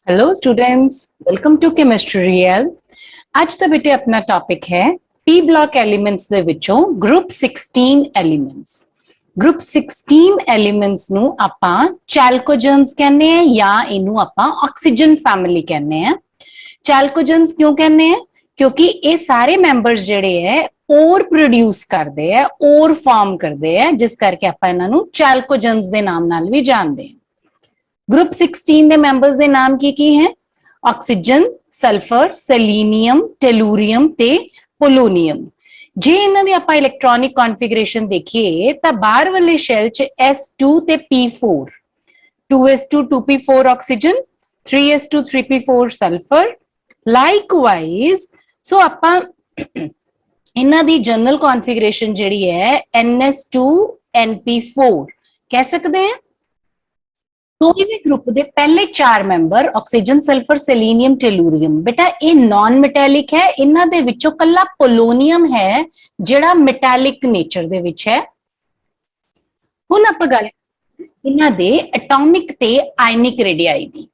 Hello students, welcome to chemistry real. आज ਦਾ ਬੇਟੇ ਆਪਣਾ ਟੌਪਿਕ ਹੈ ਪੀ ਬਲਾਕ ਐਲੀਮੈਂਟਸ ਦੇ ਵਿੱਚੋਂ ਗਰੁੱਪ 16 ਐਲੀਮੈਂਟਸ। ਗਰੁੱਪ 16 ਐਲੀਮੈਂਟਸ ਨੂੰ ਆਪਾਂ ਚੈਲਕੋਜਨਸ ਕਹਿੰਦੇ ਆ ਜਾਂ ਇਹਨੂੰ ਆਪਾਂ ਆਕਸੀਜਨ ਫੈਮਿਲੀ ਕਹਿੰਦੇ ਆ। ਚੈਲਕੋਜਨਸ ਕਿਉਂ ਕਹਿੰਦੇ ਆ? ਕਿਉਂਕਿ ਇਹ ਸਾਰੇ ਮੈਂਬਰਸ ਜਿਹੜੇ ਹੈ ਔਰ ਪ੍ਰੋਡਿਊਸ ਕਰਦੇ ਆ, ਔਰ ਫਾਰਮ ਕਰਦੇ ਆ, ਜਿਸ ਕਰਕੇ ਆਪਾਂ ਇਹਨਾਂ ਨੂੰ ਚੈਲਕੋਜਨਸ ਦੇ ਨਾਮ ਨਾਲ ਵੀ ਜਾਣਦੇ ਆ। ग्रुप 16 ਦੇ ਮੈਂਬਰਸ ਦੇ ਨਾਮ ਕੀ ਹੈ? ਆਕਸੀਜਨ, ਸਲਫਰ, ਸੈਲੀਨੀਅਮ, ਟੈਲੂਰੀਅਮ ਤੇ ਪੋਲੋਨੀਅਮ। ਜੇ ਇਹਨਾਂ ਦੀ ਆਪਾਂ ਇਲੈਕਟ੍ਰੋਨਿਕ ਕਨਫਿਗਰੇਸ਼ਨ ਦੇਖੀਏ ਤਾਂ ਬਾਹਰ ਵਾਲੇ ਸ਼ੈਲ 'ਚ S2 ਤੇ P4, 2s2 2p4 oxygen, 3s2 3p4 sulphur. ਲਾਈਕਵਾਈਜ਼ ਸੋ ਆਪਾਂ ਇਹਨਾਂ ਦੀ ਜਨਰਲ ਕਨਫਿਗਰੇਸ਼ਨ ਜਿਹੜੀ ਹੈ NS2 NP4 ਕਹਿ ਸਕਦੇ ਹਾਂ। सोलहवें ग्रुप के पहले चार member oxygen, sulphur, selenium, tellurium, बेटा ये नॉन मेटैलिक है। इन्हां दे विचों कल्ला पोलोनियम है जिहड़ा मेटैलिक नेचर दे विच है। हुण आपां गल इन्हां दे एटॉमिक ते आयनिक रेडियाई दी।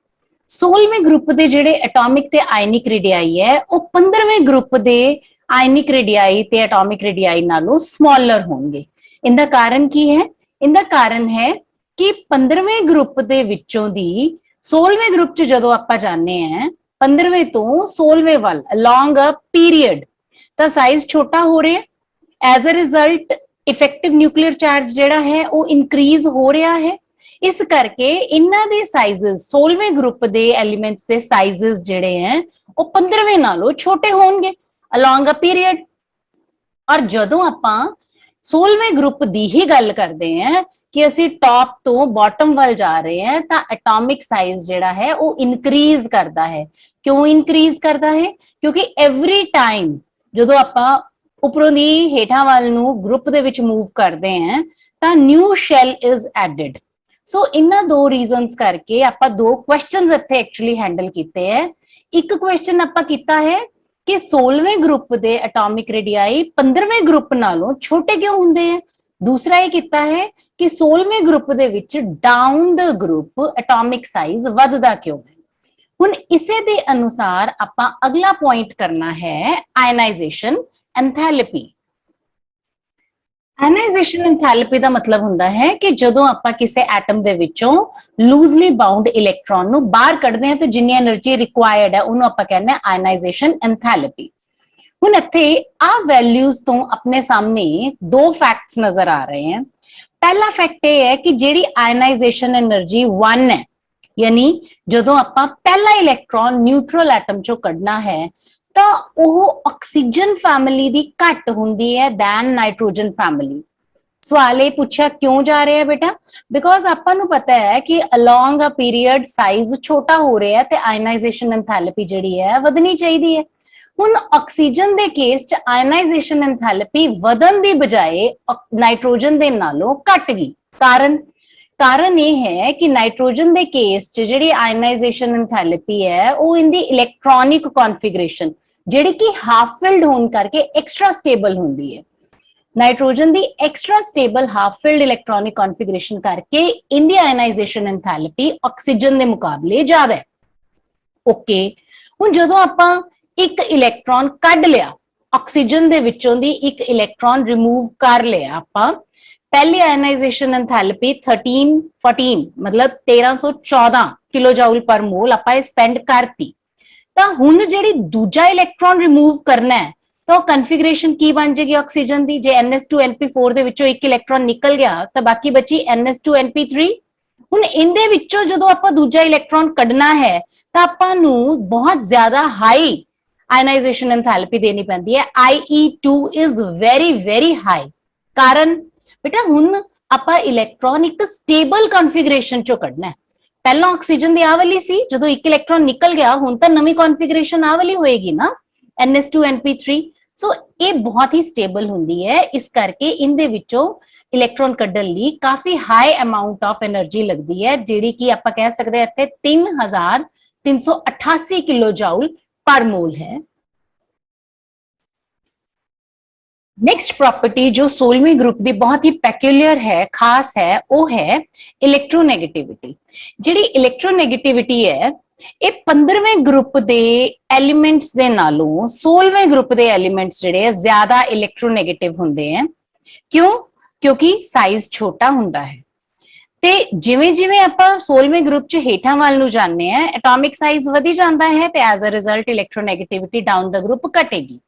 16वें ग्रुप दे जिहड़े एटॉमिक ते आयनिक रेडियाई है वो 15वें ग्रुप दे आयनिक रेडियाई ते एटॉमिक रेडियाई नालों स्मॉलर होणगे। इनदा कारण की है? इनदा कारण है कि 15वें ग्रुप दे विचों दी 16वें ग्रुप च जदों आपां जाने हैं 15वें तो 16वें वाल along a period ता साइज छोटा हो रहा है। As a result effective nuclear charge जिहड़ा है वो इंक्रीज हो रहा है। इस करके इन्हां दे साइजेस 16वें ग्रुप दे एलिमेंट्स दे साइजेस जिहड़े हैं वो 15वें नालों छोटे होणगे along a period। और जदों आपां 16वें ग्रुप दी ही गल करदे हैं कि ਅਸੀਂ टॉप तो बॉटम वाल जा रहे हैं ਤਾਂ एटॉमिक साइज ਜਿਹੜਾ ਹੈ ਉਹ ਇਨਕਰੀਜ਼ ਕਰਦਾ ਹੈ। ਕਿਉਂ ਇਨਕਰੀਜ਼ ਕਰਦਾ ਹੈ? ਕਿਉਂਕਿ ਐਵਰੀ ਟਾਈਮ ਜਦੋਂ ਆਪਾਂ ਉੱਪਰੋਂ ਦੀ ਹੇਠਾਂ ਵੱਲ ਨੂੰ ਗਰੁੱਪ ਦੇ ਵਿੱਚ ਮੂਵ ਕਰਦੇ ਹਾਂ ਤਾਂ ਨਿਊ ਸ਼ੈਲ ਇਜ਼ ਐਡਡ। ਸੋ ਇਹਨਾਂ ਦੋ ਰੀਜ਼ਨਸ ਕਰਕੇ ਆਪਾਂ ਦੋ ਕੁਐਸਚਨਸ ਇੱਥੇ ਐਕਚੁਅਲੀ ਹੈਂਡਲ ਕੀਤੇ ਹੈ। ਇੱਕ ਕੁਐਸਚਨ ਆਪਾਂ ਕੀਤਾ ਹੈ ਕਿ 16ਵੇਂ ਗਰੁੱਪ ਦੇ ਐਟॉमिक ਰੇਡੀਆਈ 15ਵੇਂ ਗਰੁੱਪ ਨਾਲੋਂ ਛੋਟੇ ਕਿਉਂ ਹੁੰਦੇ ਹੈ। दूसरा ये किता है कि 16वें ग्रुप दे विच down the group atomic size वधदा क्यों है। हुण इसे दे अनुसार आपां अगला पॉइंट करना है आयनाइजेशन एंथैल्पी। आयनाइजेशन एंथैल्पी दा मतलब हुंदा है कि जदों आपां किसी एटम दे विचों लूजली बाउंड इलेक्ट्रॉन नूं बाहर कढदे हां ते जिन्नी एनर्जी रिक्वायर्ड है उहनूं आपां कहंदे हां आयनाइजेशन एंथैल्पी। ਹੁਣ ਇੱਥੇ ਆ ਵੈਲਿਊਜ਼ ਤੋਂ ਆਪਣੇ ਸਾਹਮਣੇ ਦੋ ਫੈਕਟਸ ਨਜ਼ਰ ਆ ਰਹੇ ਹਨ। ਪਹਿਲਾ ਫੈਕਟ ਇਹ ਹੈ ਕਿ ਜਿਹੜੀ ਆਇਨਾਈਜੇਸ਼ਨ એનર્ਜੀ 1 ਹੈ, ਯਾਨੀ ਜਦੋਂ ਆਪਾਂ ਪਹਿਲਾ ਇਲੈਕਟ੍ਰੋਨ ਨਿਊਟਰਲ ਐਟਮ ਚੋਂ ਕੱਢਣਾ ਹੈ ਤਾਂ ਉਹ ਆਕਸੀਜਨ ਫੈਮਿਲੀ ਦੀ ਘੱਟ ਹੁੰਦੀ ਹੈ ਦੈਨ ਨਾਈਟ੍ਰੋਜਨ ਫੈਮਿਲੀ। ਸਵਾਲ ਇਹ ਪੁੱਛਿਆ ਕਿਉਂ ਜਾ ਰਿਹਾ ਹੈ ਬੇਟਾ? ਬਿਕੋਜ਼ ਆਪਾਂ ਨੂੰ ਪਤਾ ਹੈ ਕਿ ਅਲੋਂਗ ਅ ਪੀਰੀਅਡ ਸਾਈਜ਼ ਛੋਟਾ ਹੋ ਰਿਹਾ ਹੈ ਤੇ ਆਇਨਾਈਜੇਸ਼ਨ ਐਂਥੈਲਪੀ ਜਿਹੜੀ ਹੈ ਵਧਣੀ ਚਾਹੀਦੀ ਹੈ। ਹੁਣ ਆਕਸੀਜਨ ਦੇ ਕੇਸ ਚ ਆਇਨਾਈਜੇਸ਼ਨ ਐਂਥੈਲਪੀ ਵਧਣ ਦੀ ਬਜਾਏ ਨਾਈਟ੍ਰੋਜਨ ਦੇ ਨਾਲੋਂ ਘਟ ਗਈ। ਕਾਰਨ ਇਹ ਹੈ ਕਿ ਨਾਈਟ੍ਰੋਜਨ ਦੇ ਕੇਸ ਚ ਜਿਹੜੀ ਆਇਨਾਈਜੇਸ਼ਨ ਐਂਥੈਲਪੀ ਹੈ ਉਹ ਇਨ ਦੀ ਇਲੈਕਟ੍ਰੋਨਿਕ ਕਨਫਿਗਰੇਸ਼ਨ ਜਿਹੜੀ ਕਿ ਹਾਫ ਫਿਲਡ ਹੋਣ ਕਰਕੇ ਐਕਸਟਰਾ ਸਟੇਬਲ ਹੁੰਦੀ ਹੈ। ਨਾਈਟ੍ਰੋਜਨ ਦੀ extra stable half filled electronic configuration ਕਰਕੇ ਇਨ ਦੀ ਆਇਨਾਈਜੇਸ਼ਨ ਐਂਥੈਲਪੀ ਆਕਸੀਜਨ ਦੇ ਮੁਕਾਬਲੇ ਜ਼ਿਆਦਾ ਹੈ। ਓਕੇ, ਹੁਣ ਜਦੋਂ ਆਪਾਂ ਇੱਕ ਇਲੈਕਟ੍ਰੋਨ ਕੱਢ ਲਿਆ ਆਕਸੀਜਨ ਦੇ ਵਿੱਚੋਂ ਦੀ ਇੱਕ ਇਲੈਕਟ੍ਰੋਨ ਰਿਮੂਵ ਕਰ ਲਿਆ ਆਪਾਂ, ਪਹਿਲੀ ਆਇਨਾਈਜੇਸ਼ਨ ਐਂਥੈਲਪੀ 1314 ਮਤਲਬ 1314 ਕਿਲੋ ਜਾਊਲ ਪਰ ਮੋਲ ਆਪਾਂ ਇਹ ਸਪੈਂਡ ਕਰਤੀ। ਤਾਂ ਹੁਣ ਜਿਹੜੀ ਦੂਜਾ ਇਲੈਕਟ੍ਰੋਨ ਰਿਮੂਵ ਕਰਨਾ ਹੈ ਤਾਂ ਉਹ ਕਨਫਿਗਰੇਸ਼ਨ ਕੀ ਬਣ ਜਾਏਗੀ ਆਕਸੀਜਨ ਦੀ? ਜੇ NS2 NP4 ਦੇ ਵਿੱਚੋਂ ਇੱਕ ਇਲੈਕਟ੍ਰੋਨ ਨਿਕਲ ਗਿਆ ਤਾਂ ਬਾਕੀ ਬਚੀ NS2 NP3। ਹੁਣ ਇਹਦੇ ਵਿੱਚੋਂ ਜਦੋਂ ਆਪਾਂ ਦੂਜਾ ਇਲੈਕਟ੍ਰੋਨ ਕੱਢਣਾ ਹੈ ਤਾਂ ਆਪਾਂ ਨੂੰ ਬਹੁਤ ਜ਼ਿਆਦਾ ਹਾਈ आयनाइजेशन एंथैल्पी देनी पैंदी है। IE2 is very very high. कारण बेटा हुण आपां इलैक्ट्रॉन एक स्टेबल कॉन्फ़िगरेशन चो कढना है। पहला ऑक्सीजन दी आ वाली सी, जदों एक इलैक्ट्रॉन निकल गया हुण तां नवीं कॉन्फ़िगरेशन आ वाली होएगी ना NS2 NP3। सो ये बहुत ही स्टेबल हुंदी है, इस करके इनदे विचों इलैक्ट्रॉन कढण लई काफी हाई अमाउंट ऑफ एनर्जी लगदी है, जिहड़ी कि आपां कह सकदे इत्थे 3388 किलो जाउल पर मोल है। नेक्स्ट प्रॉपर्टी जो 16वें ग्रुप की बहुत ही पैक्यूलियर है, खास है, वो है इलेक्ट्रोनेगेटिविटी। जिहड़ी इलेक्ट्रोनेगेटिविटी है ਇਹ 15ਵੇਂ ਗਰੁੱਪ ਦੇ ਐਲੀਮੈਂਟਸ ਦੇ ਨਾਲੋਂ 16ਵੇਂ ਗਰੁੱਪ ਦੇ ਐਲੀਮੈਂਟਸ ਜਿਹੜੇ ਆ ਜ਼ਿਆਦਾ ਇਲੈਕਟ੍ਰੋਨੈਗੇਟਿਵ ਹੁੰਦੇ ਆ। ਕਿਉਂ? ਕਿਉਂਕਿ ਸਾਈਜ਼ ਛੋਟਾ ਹੁੰਦਾ ਹੈ ਤੇ ਜਿਵੇਂ ਜਿਵੇਂ ਆਪਾਂ 16ਵੇਂ ਗਰੁੱਪ ਚ ਹੇਠਾਂ ਵੱਲ ਨੂੰ ਜਾਂਦੇ ਆ ਐਟੋਮਿਕ ਸਾਈਜ਼ ਵਧੀ ਜਾਂਦਾ ਹੈ ਤੇ as a result electronegativity down the group ਘਟੇਗੀ।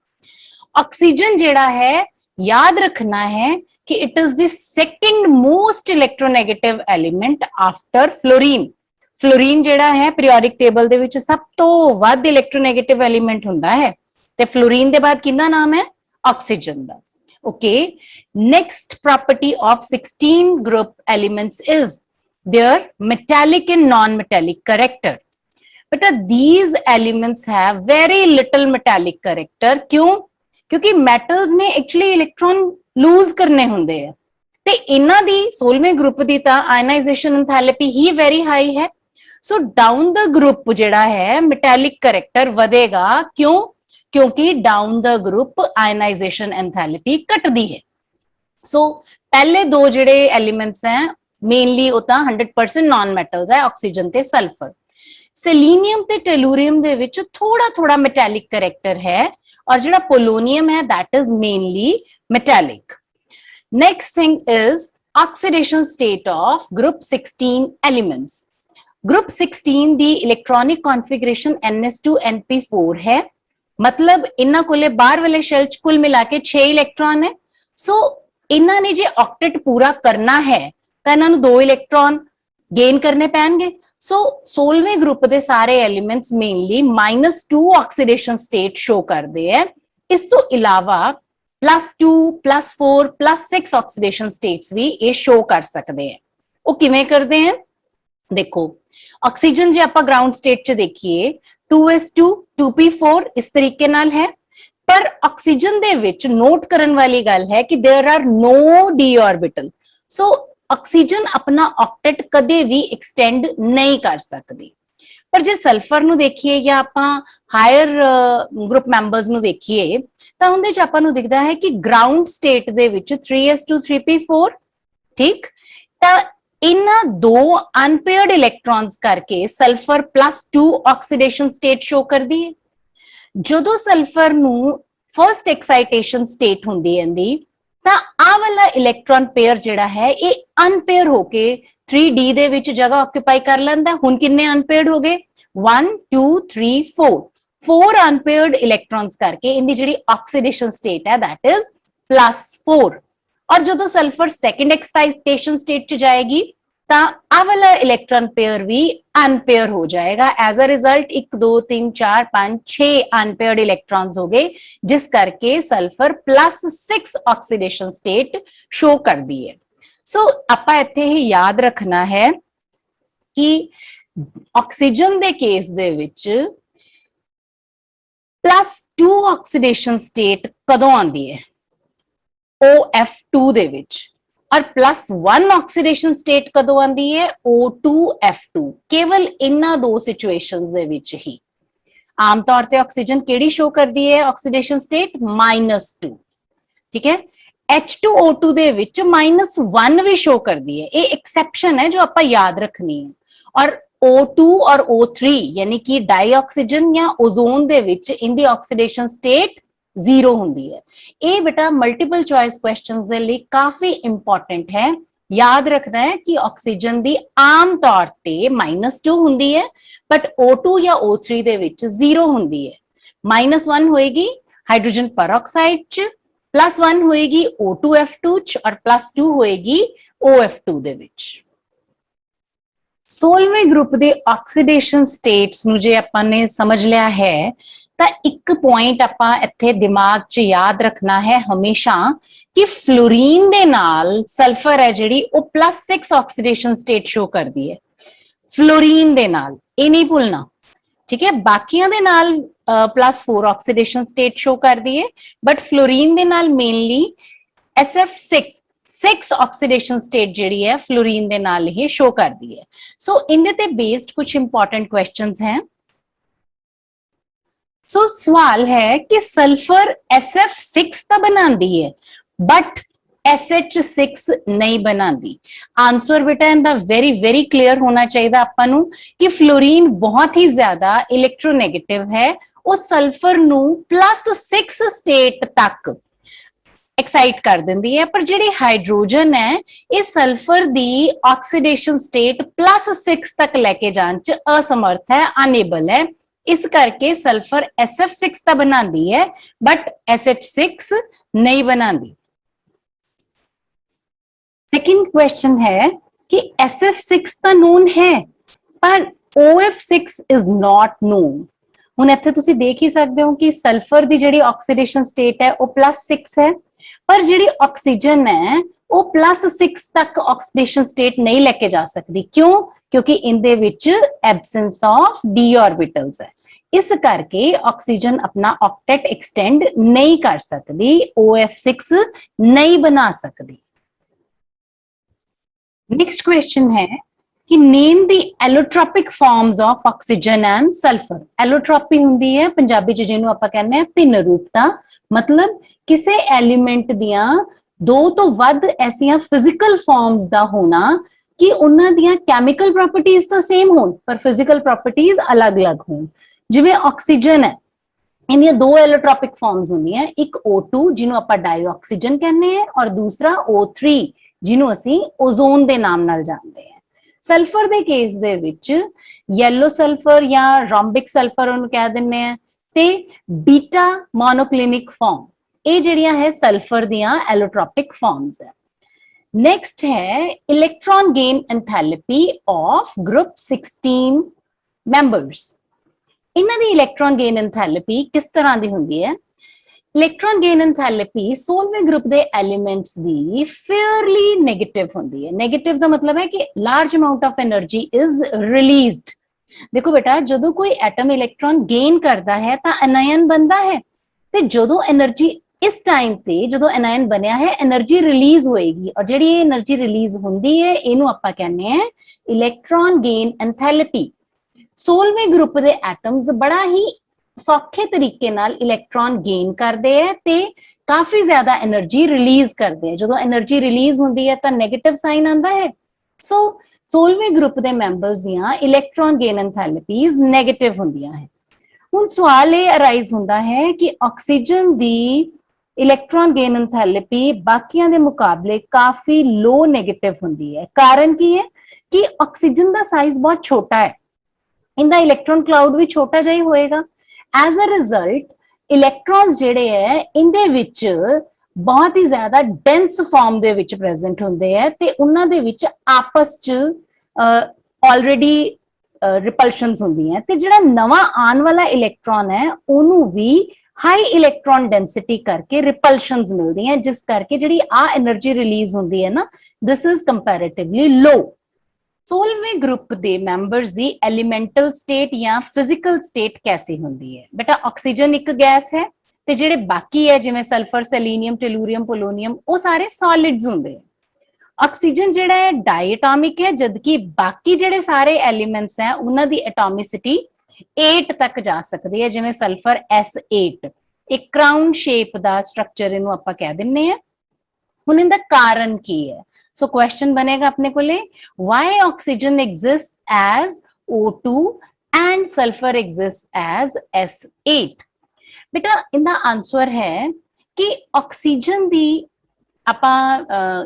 ऑक्सीजन ਜਿਹੜਾ ਹੈ याद रखना है कि it is the second most electronegative element after fluorine। fluorine ਜਿਹੜਾ ਹੈ periodic table ਦੇ ਵਿੱਚ ਸਭ ਤੋਂ ਵੱਧ electronegative element ਹੁੰਦਾ ਹੈ ਤੇ fluorine ਦੇ ਬਾਅਦ ਕਿਹਦਾ ਨਾਮ ਹੈ? oxygen the. Okay, next property of 16 group elements is their metallic and non-metallic character। But these elements have very little metallic character। क्यों? क्योंकि metals ने actually electron lose करने ਹੁੰਦੇ ਆ ਤੇ ਇਹਨਾਂ ਦੀ 16ਵੇਂ ਗਰੁੱਪ ਦੀ ਤਾਂ ionization enthalpy ਹੀ very high ਹੈ। So down the group ਜਿਹੜਾ ਹੈ metallic character ਵਧੇਗਾ। ਕਿਉਂ? क्योंकि down the group ionisation enthalpy घटदी है। सो पहले दो जेडे एलिमेंट्स हैं मेनली उता 100% नॉन मेटल्स है, ऑक्सीजन ते सल्फर। सेलेनियम ते टेलुरियम दे विच थोड़ा थोड़ा मेटैलिक करैक्टर है और जेड़ा पोलोनियम है that is mainly metallic. Next thing is oxidation state of group 16 elements. Group 16 the electronic configuration NS2 NP4 है। मतलब इन्ना कोले बाहर वाले शेल च कुल मिला के 6 इलेक्ट्रॉन है। सो इन्ना ने जे ऑक्टेट पूरा करना है तो इन्हां नूं 2 इलेक्ट्रॉन गेन करने पैणगे। सो 16वें ग्रुप दे सारे elements mainly -2 oxidation state show करते हैं। इस तो इलावा +2 +4 +6 ऑक्सीडेशन स्टेट्स भी ये शो कर सकते हैं। वो किवें करते हैं? देखो ऑक्सीजन जे आपां ग्राउंड स्टेट च देखिए 2s2 2p4 इस तरीके नाल है, पर ऑक्सीजन दे विच नोट करन वाली गल है कि there are no d orbital. So oxygen अपना ऑक्टेट कदे भी एक्सटेंड नहीं कर सकती। पर जे सल्फर नूं देखिए या आपां हायर ग्रुप मैंबर्स नूं देखिए तां उहदे च आपां नूं दिखदा है कि ग्राउंड स्टेट दे विच 3s2 3p4 ठीक तां इन्हां दो अनपेयर्ड इलेक्ट्रॉन्स करके सल्फर +2 ऑक्सीडेशन स्टेट शो करदी है। जदों सल्फर नूं फर्स्ट एक्साइटेशन स्टेट हुंदी है तां आ वाला इलेक्ट्रॉन पेयर जिहड़ा है ये अनपेयर होके 3d दे विच जगह ऑक्यूपाई कर लैंदा। हुण किन्ने अनपेयर्ड हो गए? 1 2 3 4 4 अनपेयर्ड इलेक्ट्रॉन्स करके इनदी जिहड़ी ऑक्सीडेशन स्टेट है दैट इज +4। और जो सल्फर सेकंड एक्साइटेशन स्टेट च जाएगी तो आ वाला इलेक्ट्रॉन पेयर भी अनपेयर हो जाएगा। As a result 1 2 3 4 5 6 unpaired electrons हो गए जिस करके सल्फर +6 ऑक्सीडेशन स्टेट शो कर दी है। सो आपां इत्थे ही याद रखना है कि ऑक्सीजन दे केस दे विच +2 ऑक्सीडेशन स्टेट कदों आंदी है? OF2 दे विच। और +1 ऑक्सीडेशन स्टेट कदों आंदी है? O2F2। केवल इन्हां दो सिचुएशंस दे विच ही। आम तौर ते ऑक्सीजन केड़ी शो करदी है ऑक्सीडेशन स्टेट? -2 ठीक है। H2O2 दे विच -1 भी शो करदी है। ये एक्सेप्शन है जो आपां याद रखनी है। और O2 और O3 यानी कि डाईऑक्सीजन या ओजोन दे विच इनदी ऑक्सीडेशन स्टेट 0 हुंदी है। ये बेटा मल्टीपल चॉइस क्वेश्चंस दे लिए काफी इंपॉर्टेंट है। याद रखना है कि ऑक्सीजन दी आम तौर ते -2 हुंदी है बट O2 या O3 दे विच 0 हुंदी है। -1 होएगी हाइड्रोजन परऑक्साइड च, +1 होएगी O2F2 च और +2 होएगी OF2 दे विच। 16वें ग्रुप दे ऑक्सीडेशन स्टेट्स नूं जे आपां ने समझ लिया है ਤਾਂ ਇੱਕ ਪੁਆਇੰਟ ਆਪਾਂ ਇੱਥੇ ਦਿਮਾਗ 'ਚ ਯਾਦ ਰੱਖਣਾ ਹੈ ਹਮੇਸ਼ਾ ਕਿ ਫਲੋਰੀਨ ਦੇ ਨਾਲ ਸਲਫਰ ਹੈ ਜਿਹੜੀ ਉਹ +6 ਆਕਸੀਡੇਸ਼ਨ ਸਟੇਟ ਸ਼ੋ ਕਰਦੀ ਹੈ। ਫਲੋਰੀਨ ਦੇ ਨਾਲ ਇਹ ਨਹੀਂ ਭੁੱਲਣਾ ਠੀਕ ਹੈ। ਬਾਕੀਆਂ ਦੇ ਨਾਲ +4 ਆਕਸੀਡੇਸ਼ਨ ਸਟੇਟ ਸ਼ੋ ਕਰਦੀ ਹੈ ਬਟ ਫਲੋਰੀਨ ਦੇ ਨਾਲ ਮੇਨਲੀ SF6 ਆਕਸੀਡੇਸ਼ਨ ਸਟੇਟ ਜਿਹੜੀ ਹੈ ਫਲੋਰੀਨ ਦੇ ਨਾਲ ਹੀ ਸ਼ੋ ਕਰਦੀ ਹੈ। ਸੋ ਇਹਦੇ ਤੇ ਬੇਸਡ ਕੁਝ ਇੰਪॉर्टेंट क्वेश्चंस हैं। सो सवाल है कि सल्फर SF6 तो बनाती है बट SH6 नहीं बनाती। आंसर बेटा इनका वेरी वेरी क्लियर होना चाहिए ਆਪਾਂ ਨੂੰ कि फ्लोरीन बहुत ही ज्यादा इलेक्ट्रोनेगेटिव है, वो सल्फर ਨੂੰ +6 स्टेट तक एक्साइट कर दिंदी है, पर जिहड़ी हाइड्रोजन है ये सल्फर दी ऑक्सीडेशन स्टेट +6 तक लेके जान च असमर्थ है, अनेबल है। इस करके सल्फर SF6 ਤਾਂ बनाती है बट SH6 नहीं बनाती। सेकंड क्वेश्चन है कि SF6 ਤਾਂ नोन है पर OF6 इज नॉट नोन। ਹੁਣ ਇੱਥੇ ਤੁਸੀਂ ਦੇਖ ਹੀ ਸਕਦੇ ਹੋ ਕਿ ਸਲਫਰ ਦੀ ਜਿਹੜੀ ਆਕਸੀਡੇਸ਼ਨ ਸਟੇਟ ਹੈ ਉਹ +6 ਹੈ, ਪਰ ਜਿਹੜੀ ਆਕਸੀਜਨ ਹੈ ਉਹ +6 ਤੱਕ ਆਕਸੀਡੇਸ਼ਨ ਸਟੇਟ ਨਹੀਂ ਲੈ ਕੇ ਜਾ ਸਕਦੀ। ਕਿਉਂ? ਕਿਉਂਕਿ ਇਹਦੇ ਵਿੱਚ ਐਬਸੈਂਸ ਆਫ d ऑर्बिटल्स है, इस करके ऑक्सीजन अपना ऑक्टेट एक्सटेंड नहीं कर सकती, OF6 नहीं बना सकती। नेक्स्ट क्वेश्चन है कि name the allotropic forms of oxygen and sulphur. Allotropy हुंदी है पंजाबी च जिन्हों आपां कहने हैं भिन्न रूपता, मतलब किसी एलीमेंट दियां दो तो वध ऐसियां फिजिकल फॉर्म्स दा होना कि उन्हां दियां केमिकल प्रॉपर्टीज तो सेम होण पर फिजिकल प्रॉपर्टीज अलग-अलग होण। जिवें ऑक्सीजन है, इन्दियां दो एलोट्रोपिक फॉर्म्स होंदियां, एक O2 जिन्हों आपां डाईऑक्सीजन कहने हैं और दूसरा O3 जिन्हों असीं ओजोन दे नाम नाल जानदे हैं। सल्फर दे केस दे विच येलो सल्फर या रोम्बिक सल्फर उन्हें कह दिंदे हैं ते बीटा मोनोक्लिनिक फॉर्म, ये जिहड़ियां है सल्फर दियां एलोट्रोपिक फॉर्म्स है। नेक्स्ट है electron gain enthalpy of group 16 members. इन्हां दी इलेक्ट्रॉन गेन एंथैल्पी किस तरह दी हुंदी है? इलेक्ट्रॉन गेन एंथैल्पी 16वें ग्रुप दे एलिमेंट्स दी फेयरली नेगेटिव होंदी है। नेगेटिव का मतलब है कि large amount of energy is released. देखो बेटा जदों कोई एटम इलेक्ट्रॉन गेन करता है तो एनायन बनता है, ते जदों एनर्जी इस टाइम पे जदों एनायन बनया है एनर्जी रिलीज होएगी, और जिहड़ी ये एनर्जी रिलीज हुंदी है इहनूं आपां कहने हैं इलेक्ट्रॉन गेन एंथैल्पी। 16वें ग्रुप दे एटम्स बड़ा ही सौखे तरीके नाल इलेक्ट्रॉन गेन करते हैं ते काफी ज्यादा एनर्जी रिलीज करते हैं। जो एनर्जी रिलीज होती है तो नेगेटिव साइन आता है। सो 16वें ग्रुप के मैंबर्स दियां इलेक्ट्रॉन गेन एंथैल्पीज नेगेटिव होंदियां हैं। हुण सवाल ये अराइज होंदा है कि oxygen the electron gain enthalpy बाकियां दे मुकाबले काफी लो नेगेटिव होंदी है। कारण की है कि ऑक्सीजन का साइज बहुत छोटा है, इनका इलेक्ट्रॉन क्लाउड भी छोटा जिहा ही होएगा। एज अ रिजल्ट इलेक्ट्रॉन्स जिहड़े है इनदे विच बहुत ही ज्यादा डेंस फॉर्म दे विच प्रेजेंट हुंदे है ते उन्हां दे विच आपस च ऑलरेडी रिपल्शंस हुंदियां ते जिहड़ा नवा आने वाला इलेक्ट्रॉन है उन्हों भी हाई इलेक्ट्रॉन डेंसिटी करके रिपल्शंस मिलदी हैं, जिस करके जिहड़ी आ एनर्जी रिलीज हुंदी है ना दिस इज कंपैरेटिवली लो। 16वें ग्रुप दे मैंबर्स दी एलिमेंटल स्टेट या फिजिकल स्टेट कैसी होंदी है? बेटा ऑक्सीजन एक गैस है ते जिहड़े बाकी है जिवें सल्फर, सेलेनियम, टेलूरियम, पोलोनियम वो सारे सॉलिड्स होंदे हैं। ऑक्सीजन जिहड़ा है डायटॉमिक है, जबकि बाकी जिहड़े सारे एलिमेंट्स हैं उन्हां दी एटॉमिसिटी 8 तक जा सकती है, जिवें सल्फर S8 एक क्राउन शेप दा स्ट्रक्चर इनू आपां कह दिंने हैं। हुण इहदा कारण की है? सो क्वेश्चन बनेगा अपने को ले why oxygen exist as O2 and sulphur exist as S8। बेटा इनका आंसर है कि ऑक्सीजन दी आपां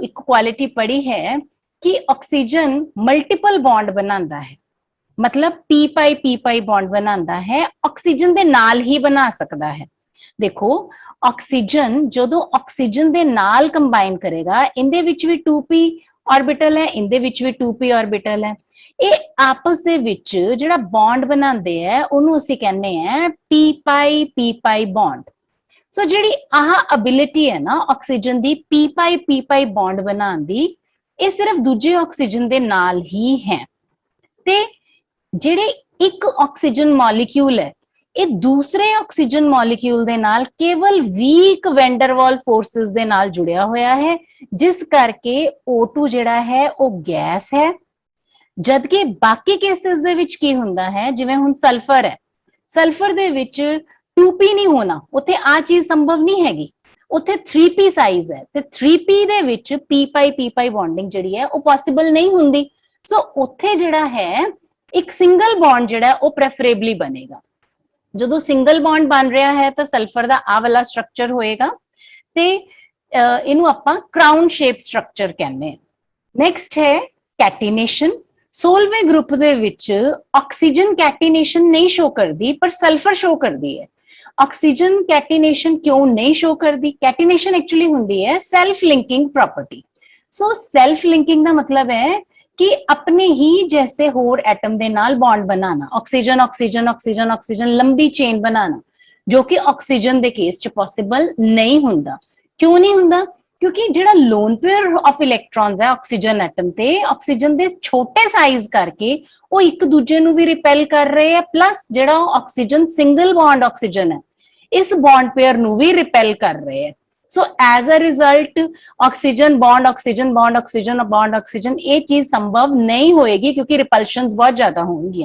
एक क्वालिटी पढ़ी है कि ऑक्सीजन मल्टीपल बॉन्ड बनाता है, मतलब पी पाई बॉन्ड बनाता है, ऑक्सीजन दे नाल ही बना सकता है। देखो ऑक्सीजन जदों ऑक्सीजन दे नाल कंबाइन करेगा इंदे विच भी 2p ऑर्बिटल है, इंदे विच भी 2p ऑर्बिटल है, ये आपस दे विच जिहड़ा बॉन्ड बनाते हैं उन्होंने असीं कहने हैं p पाई बॉन्ड। सो जिहड़ी आह एबिलिटी है ना ऑक्सीजन दी पी पाई बॉन्ड बनाने दी, ये सिर्फ दूजे ऑक्सीजन दे नाल ही है। ते जिहड़े एक ऑक्सीजन मॉलिक्यूल है ये दूसरे ऑक्सीजन मॉलिक्यूल दे नाल केवल वीक वैंडरवाल फोर्सेस दे नाल जुड़िया होया है, जिस करके O2 जिहड़ा है वो गैस है, जबकि बाकी केसेस दे विच की हुंदा है जिवें हुण सल्फर है, सल्फर दे विच 2p नहीं होना, उत्थे आ चीज संभव नहीं हैगी। ਉੱਥੇ 3p ਸਾਈਜ਼ ਹੈ ਤੇ 3p ਦੇ ਵਿੱਚ p ਪਾਈ ਬੌਂਡਿੰਗ ਜਿਹੜੀ ਹੈ ਉਹ ਪੋਸੀਬਲ ਨਹੀਂ ਹੁੰਦੀ। ਸੋ ਉੱਥੇ ਜਿਹੜਾ ਹੈ ਇੱਕ ਸਿੰਗਲ ਬੌਂਡ ਜਿਹੜਾ ਉਹ ਪ੍ਰੈਫਰੇਬਲੀ ਬਣੇਗਾ। ਜਦੋਂ ਸਿੰਗਲ ਬੌਂਡ ਬਣ ਰਿਹਾ ਹੈ ਤਾਂ ਸਲਫਰ ਦਾ ਆਹ ਵਾਲਾ ਸਟਰਕਚਰ ਹੋਏਗਾ ਤੇ ਇਹਨੂੰ ਆਪਾਂ ਕਰਾਊਨ ਸ਼ੇਪ ਸਟਰਕਚਰ ਕਹਿੰਦੇ ਹਾਂ। ਨੈਕਸਟ ਹੈ ਕੈਟੀਨੇਸ਼ਨ। 16ਵੇਂ ਗਰੁੱਪ ਦੇ ਵਿੱਚ ਆਕਸੀਜਨ ਕੈਟੀਨੇਸ਼ਨ ਨਹੀਂ ਸ਼ੋ ਕਰਦੀ ਪਰ ਸਲਫਰ ਸ਼ੋ ਕਰਦੀ ਹੈ। ਆਕਸੀਜਨ ਕੈਟੀਨੇਸ਼ਨ ਕਿਉਂ ਨਹੀਂ ਸ਼ੋ ਕਰਦੀ? ਕੈਟੀਨੇਸ਼ਨ ਐਕਚੁਅਲੀ ਹੁੰਦੀ ਹੈ ਸੈਲਫ ਲਿੰਕਿੰਗ ਪ੍ਰੋਪਰਟੀ। ਸੋ ਸੈਲਫ ਲਿੰਕਿੰਗ ਦਾ ਮਤਲਬ ਹੈ कि अपने ही जैसे होर एटम दे नाल बॉन्ड बनाना, ऑक्सीजन ऑक्सीजन ऑक्सीजन ऑक्सीजन लंबी चेन बनाना, जो कि ऑक्सीजन दे केस च पॉसिबल नहीं हुंदा। क्यों नहीं हुंदा? क्योंकि जिहड़ा लोन पेयर ऑफ इलेक्ट्रॉन्स है ऑक्सीजन एटम ते ऑक्सीजन दे छोटे साइज करके वो एक दूजे नूं भी रिपेल कर रहे हैं, प्लस जिहड़ा ऑक्सीजन सिंगल बॉन्ड ऑक्सीजन है इस बॉन्ड पेयर नूं भी रिपेल कर रहे हैं। So as a result oxygen bond oxygen bond oxygen bond oxygen ये चीज संभव नहीं होएगी क्योंकि रिपल्शंस बहुत ज्यादा होंगी।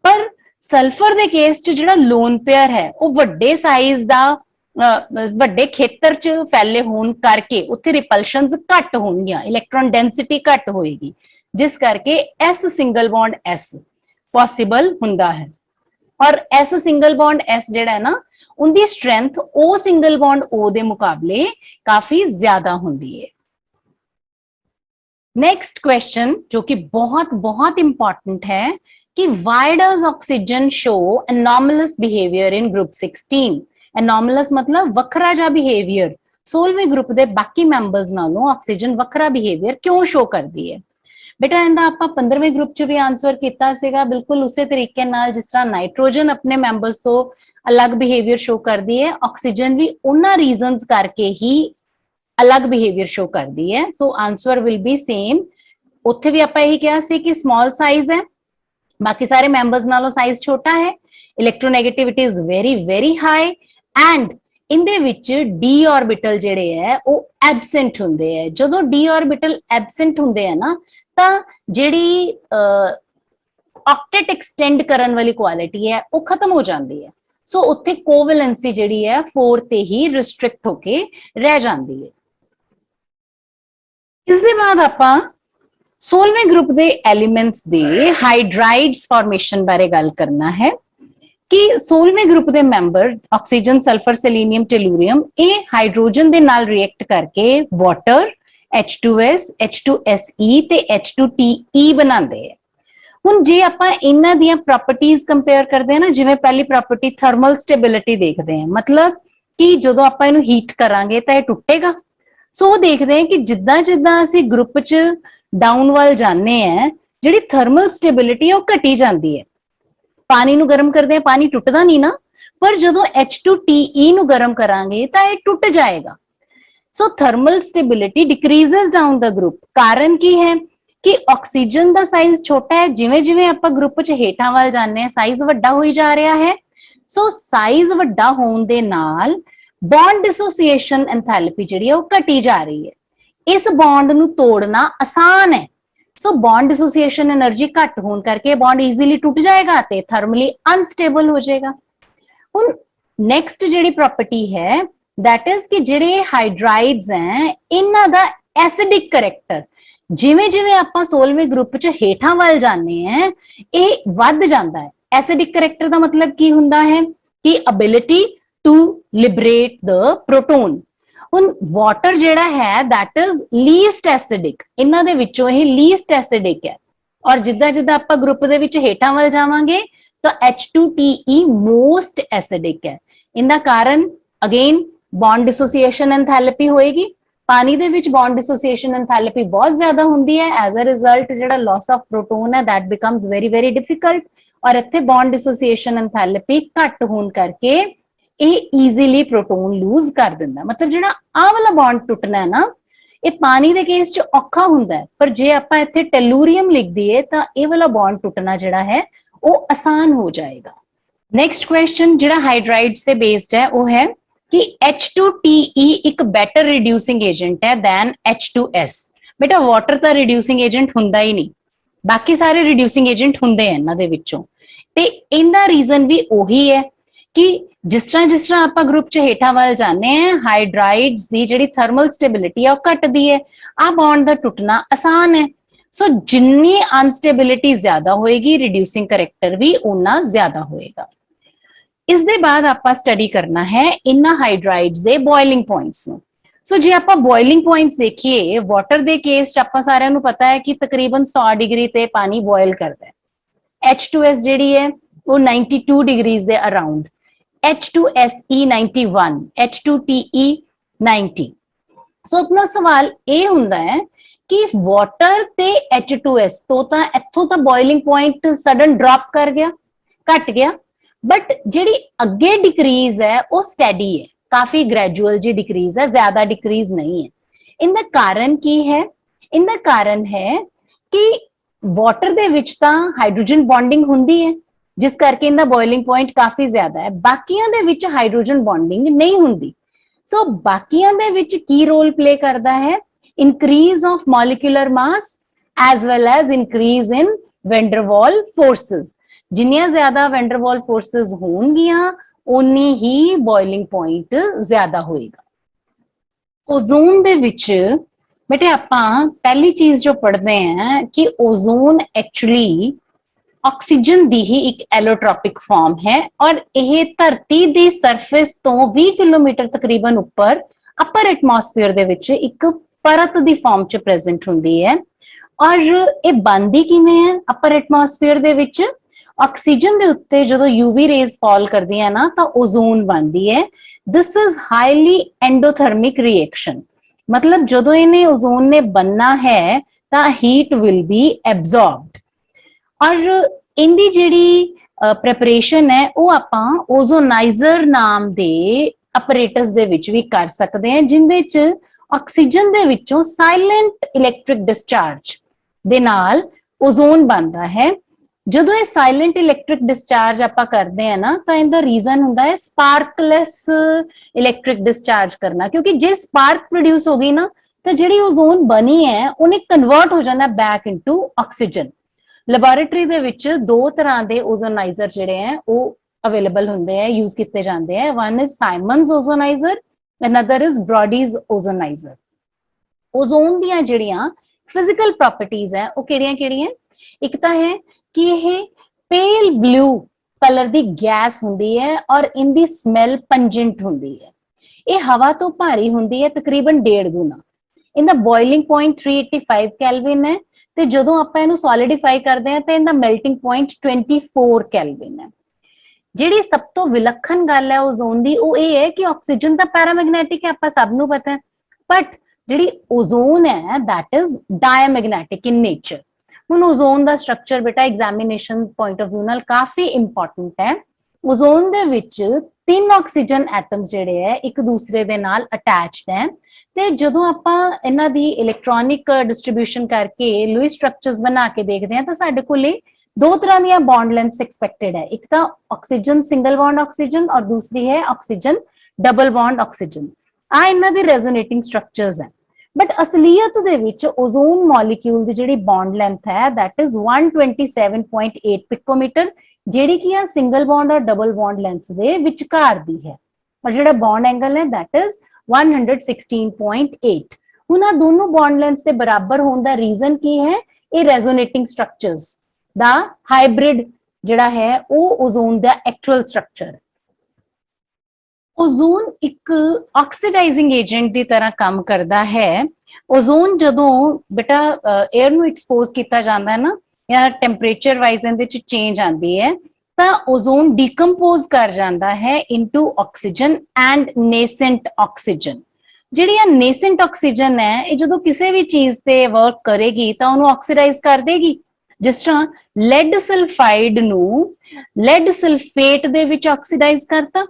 पर सल्फर दे केस च जिहड़ा लोन पेयर है वो वड्डे साइज दा वड्डे खेतर च फैले होण करके उत्थे रिपल्शंस घट होणगियां, इलेक्ट्रॉन डेंसिटी घट होएगी, जिस करके S single bond S possible हुंदा है। और एस सिंगल बॉन्ड एस जिहड़ा है ना उनकी strength O single bond O दे मुकाबले काफी ज्यादा हुंदी है। नेक्स्ट क्वेश्चन जो कि बहुत बहुत इंपॉर्टेंट है कि why does oxygen show anomalous behaviour in group 16? Anomalous मतलब वखरा जा बिहेवियर 16वें ग्रुप दे बाकी मैंबर्स नालों ऑक्सीजन वखरा बिहेवियर क्यों शो करती है? बेटा इहदा आपां 15वें ग्रुप च भी आंसर कीता सीगा, बिल्कुल उसे तरीके नाल जिस तरह नाइट्रोजन अपने मैंबर्स तो अलग बिहेवियर शो करती है, ऑक्सीजन भी उन्हां रीजंस करके ही अलग बिहेवियर शो करती है। So answer will be same. उत्थे भी आपां यही कहा सी कि स्मॉल साइज है, बाकी सारे मैंबर्स नालों साइज छोटा है, electronegativity is very very high and इनदे विच डी ऑर्बिटल जिहड़े है वो एबसेंट हुंदे है। जदों डी ऑर्बिटल एबसेंट हुंदे है ना ਤਾਂ ਜਿਹੜੀ ऑक्टेट एक्सटेंड करन वाली क्वालिटी है वो खत्म हो जाती है। सो उत्थे कोवैलेंसी जिहड़ी है 4 ते ही रिस्ट्रिक्ट होके रह जाती है। इस दे बाद आपां 16वें ग्रुप दे एलिमेंट्स दे हाइड्राइड्स फॉर्मेशन बारे गल करना है कि 16वें ग्रुप दे member oxygen sulphur selenium tellurium ये हाइड्रोजन दे नाल रिएक्ट करके वाटर H2S, H2SE ਤੇ H2TE बनाते हैं। हुण जे आपां इन्हां दियां प्रॉपर्टीज कंपेयर करते हैं ना, जिवें पहली प्रॉपर्टी थर्मल स्टेबिलिटी देखते हैं, मतलब कि जदों आपां इहनूं हीट करांगे तां इह टुटेगा। सो वो देखते हैं कि जिद्दां जिद्दां असीं ग्रुप च डाउन वल जाने हैं जिहड़ी थर्मल स्टेबिलिटी है वो घटी जाती है। पानी नूं गर्म करदे हैं पानी टुटदा नहीं ना, पर जदों H2TE नूं गर्म करांगे तां इह टुट जाएगा। So thermal stability decreases down the group. कारण की है कि ऑक्सीजन दा साइज छोटा है, जिवें जिवें आपां ग्रुप च हेठां वल जाने हैं साइज वड्डा होई जा रहा है। सो साइज वड्डा होण दे नाल बॉन्ड डिसोसिएशन एंथैल्पी जिहड़ी है वो घटी जा रही है। इस बॉन्ड नूं तोड़ना आसान है। सो बॉन्ड डिसोसिएशन एनर्जी घट होण करके बॉन्ड ईजीली टूट जाएगा ते थर्मली अनस्टेबल हो जाएगा। हुण नेक्स्ट जिहड़ी प्रॉपर्टी है दैट इज कि जिहड़े हाइड्राइड्स हैं इन्हां दा एसिडिक करैक्टर जिवें जिवें आपां 16वें ग्रुप च हेठां वल जाने हैं ये वध जांदा है। एसिडिक करैक्टर दा मतलब की हुंदा है कि ability to liberate the proton. हुण वाटर जिहड़ा है दैट इज लीस्ट एसिडिक, इन्हां दे विचों ये लीस्ट एसिडिक है। और जिद्दां जिद्दां आपां ग्रुप दे विच हेठां वल जावांगे तो H2TE मोस्ट एसिडिक है। इनदा कारण अगेन बॉन्ड डिसोसिएशन एंथैल्पी होएगी। पानी दे विच बॉन्ड डिसोसिएशन एंथैल्पी बहुत ज्यादा हुंदी है। एज अ रिजल्ट जिहड़ा लॉस ऑफ प्रोटोन है that becomes very very difficult और इत्थे बॉन्ड डिसोसिएशन एंथैल्पी घट होण करके ਇਹ ਈਜ਼ੀਲੀ प्रोटोन लूज कर दिंदा। मतलब जिहड़ा आह वाला बॉन्ड टुटना है ना ये पानी दे केस च औखा हुंदा है, पर जे आपां इत्थे टेलूरियम लिख दईए तां ਇਹ वाला बॉन्ड टुटना जिहड़ा है वो आसान हो जाएगा। नेक्स्ट क्वेश्चन जिहड़ा हाइड्राइड्स से बेस्ड है वो है कि H2TE एक बेटर रिड्यूसिंग एजेंट है दैन H2S। बेटा वाटर तां रिड्यूसिंग एजेंट हुंदा ही नहीं, बाकी सारे रिड्यूसिंग एजेंट हुंदे हैं इन्हां दे विचों ते इनदा रीजन भी ओही है कि जिस तरह ਆਪਾਂ ग्रुप च हेठां वाल जाने हैं हाइड्राइड्स दी जिहड़ी थर्मल स्टेबिलिटी है वह घटदी है, आ बॉन्ड दा टुटना आसान है। सो जिन्नी अनस्टेबिलिटी ज्यादा होएगी रिड्यूसिंग करैक्टर भी उन्ना ज्यादा होएगा। इस दे बाद ਆਪਾਂ स्टडी करना है इन्ना हाइड्राइड्स दे बॉइलिंग पॉइंट्स ਨੂੰ। सो जे ਆਪਾਂ बॉइलिंग पॉइंट्स देखिए वाटर दे केस च ਆਪਾਂ ਸਾਰਿਆਂ ਨੂੰ पता है कि तकरीबन 100 डिग्री ते पानी बॉयल करता है। H2S ਜਿਹੜੀ है वो 92 डिग्रीज दे अराउंड, H2SE 91, H2TE 90। सो अपना सवाल ये हुंदा है कि वाटर ते H2S तो तां इत्थों तां बॉइलिंग पॉइंट सडन ड्रॉप कर गया, घट गया, बट जिहड़ी अगे डिक्रीज है वो स्टैडी है, काफी ग्रेजुअल जी डिक्रीज है, ज्यादा डिक्रीज नहीं है। इनका कारण की है? इनका कारण है कि वाटर दे विच तां हाइड्रोजन बॉन्डिंग हुंदी है जिस करके इनका बॉइलिंग पॉइंट काफी ज्यादा है, बाकियां दे विच हाइड्रोजन बॉन्डिंग नहीं हुंदी। सो बाकियां दे विच की रोल प्ले करता है? Increase of molecular mass as well as increase in van der Waals forces. जिन्नियां ज्यादा वेंडरवॉल फोर्सेस होणगियां उन्नी ही बॉइलिंग पॉइंट ज्यादा होएगा। ओजोन दे विच बेटे आपां पहली चीज जो पढ़ते हैं कि ओजोन एक्चुअली ऑक्सीजन दी ही एक एलोट्रॉपिक फॉर्म है और यह धरती दी सरफेस तो 20 किलोमीटर तकरीबन ऊपर अपर एटमॉस्फेयर दे विच एक परत दी फॉर्म च प्रेजेंट हुंदी है। और ये बनदी किवें है? अपर एटमॉस्फेयर दे विच ऑक्सीजन दे उत्ते जदों यूवी रेज फॉल करदियां ना तां ओजोन बनदी है। This is highly endothermic reaction, मतलब जदों इन्हें ओजोन ने बनना है तां हीट विल बी एब्जॉर्ब्ड। और इनकी जिहड़ी प्रिपरेशन है वो आपां ओजोनाइजर नाम दे अपरेटस दे विच भी कर सकते हैं, जिंदे च ऑक्सीजन दे विचों साइलेंट इलैक्ट्रिक डिस्चार्ज दे नाल ओजोन बनता है। जदों ये साइलेंट इलैक्ट्रिक डिस्चार्ज आपां करते हैं ना तो इनका रीजन हुंदा है स्पार्कलैस इलैक्ट्रिक डिस्चार्ज करना, क्योंकि जे स्पार्क प्रोड्यूस हो गई ना तो जिहड़ी ओजोन बनी है उन्हें कन्वर्ट हो जाना बैक इनटू ऑक्सीजन। लैबोरेटरी दे विच दो तरह के ओजोनाइजर जिहड़े हैं वो अवेलेबल होंदे हैं, यूज किए जाते हैं। One is Siemens ozoniser, another is Brodie's ozoniser. Ozone दियां जिहड़ियां फिजिकल प्रॉपर्टीज है वो किहड़ियां-किहड़ियां? एक तो है कि यह पेल ब्लू कलर की गैस हुंदी है और इनकी स्मैल पंजेंट हुंदी है। ये हवा तो भारी हुंदी है तकरीबन 1.5 गुना। इनका बॉइलिंग पॉइंट 385 कैलविन है ते जदों आपां इहनूं सॉलिडिफाई करते हैं तो इनका मेल्टिंग पॉइंट 24 कैलविन है। जिहड़ी सब तो विलखण गल है ओजोन दी वो ये है कि ऑक्सीजन तो पैरामैग्नेटिक है, आपां सब नूं पता है, बट जिहड़ी ओजोन है that is diamagnetic in nature. हुण ओजोन दा स्ट्रक्चर बेटा एग्जामिनेशन पॉइंट ऑफ व्यू नाल काफी इंपॉर्टेंट है। ओजोन दे विच 3 ऑक्सीजन एटम्स जिहड़े है एक दूसरे दे नाल अटैच्ड है ते जदों आपां इन्हां दी इलैक्ट्रॉनिक डिस्ट्रीब्यूशन करके लुईस स्ट्रक्चर्स बना के देखते हैं तो साडे कोले 2 तरह दी बॉन्ड लेंथ एक्सपेक्टेड है। एक तो ऑक्सीजन सिंगल बॉन्ड ऑक्सीजन और दूसरी है ऑक्सीजन डबल बॉन्ड ऑक्सीजन। आ इन्हां दे रेजोनेटिंग स्ट्रक्चर्स है, बट असलियत दे विच ओजोन मॉलिक्यूल दी जिहड़ी बॉन्ड लेंथ है दैट इज 127.8 पिकोमीटर, जिहड़ी कि आ सिंगल बॉन्ड और डबल बॉन्ड लेंथ दे विचकार दी है। और जिहड़ा बॉन्ड एंगल है दैट इज 116.8। हुण आ दोनों बॉन्ड लेंथ के बराबर होने का रीजन की है? ये रेजोनेटिंग स्ट्रक्चर्स दा हाइब्रिड जिहड़ा है वो ओजोन दा एक्चुअल स्ट्रक्चर है। ओजोन एक ऑक्सीडाइजिंग एजेंट की तरह काम करता है। ओजोन जदों बेटा एयर नूं एक्सपोज किया जाता है ना या टेंपरेचर वाइज इहदे च चेंज आती है तो ओजोन डिकंपोज कर जाता है into oxygen and nascent oxygen. जिहड़ी नेसेंट ऑक्सीजन है ये जदों किसी भी चीज ते वर्क करेगी तो उन्होंने ऑक्सीडाइज कर देगी। जिस तरह लेड सल्फाइड नूं लेड सल्फेट दे विच ऑक्सीडाइज करता।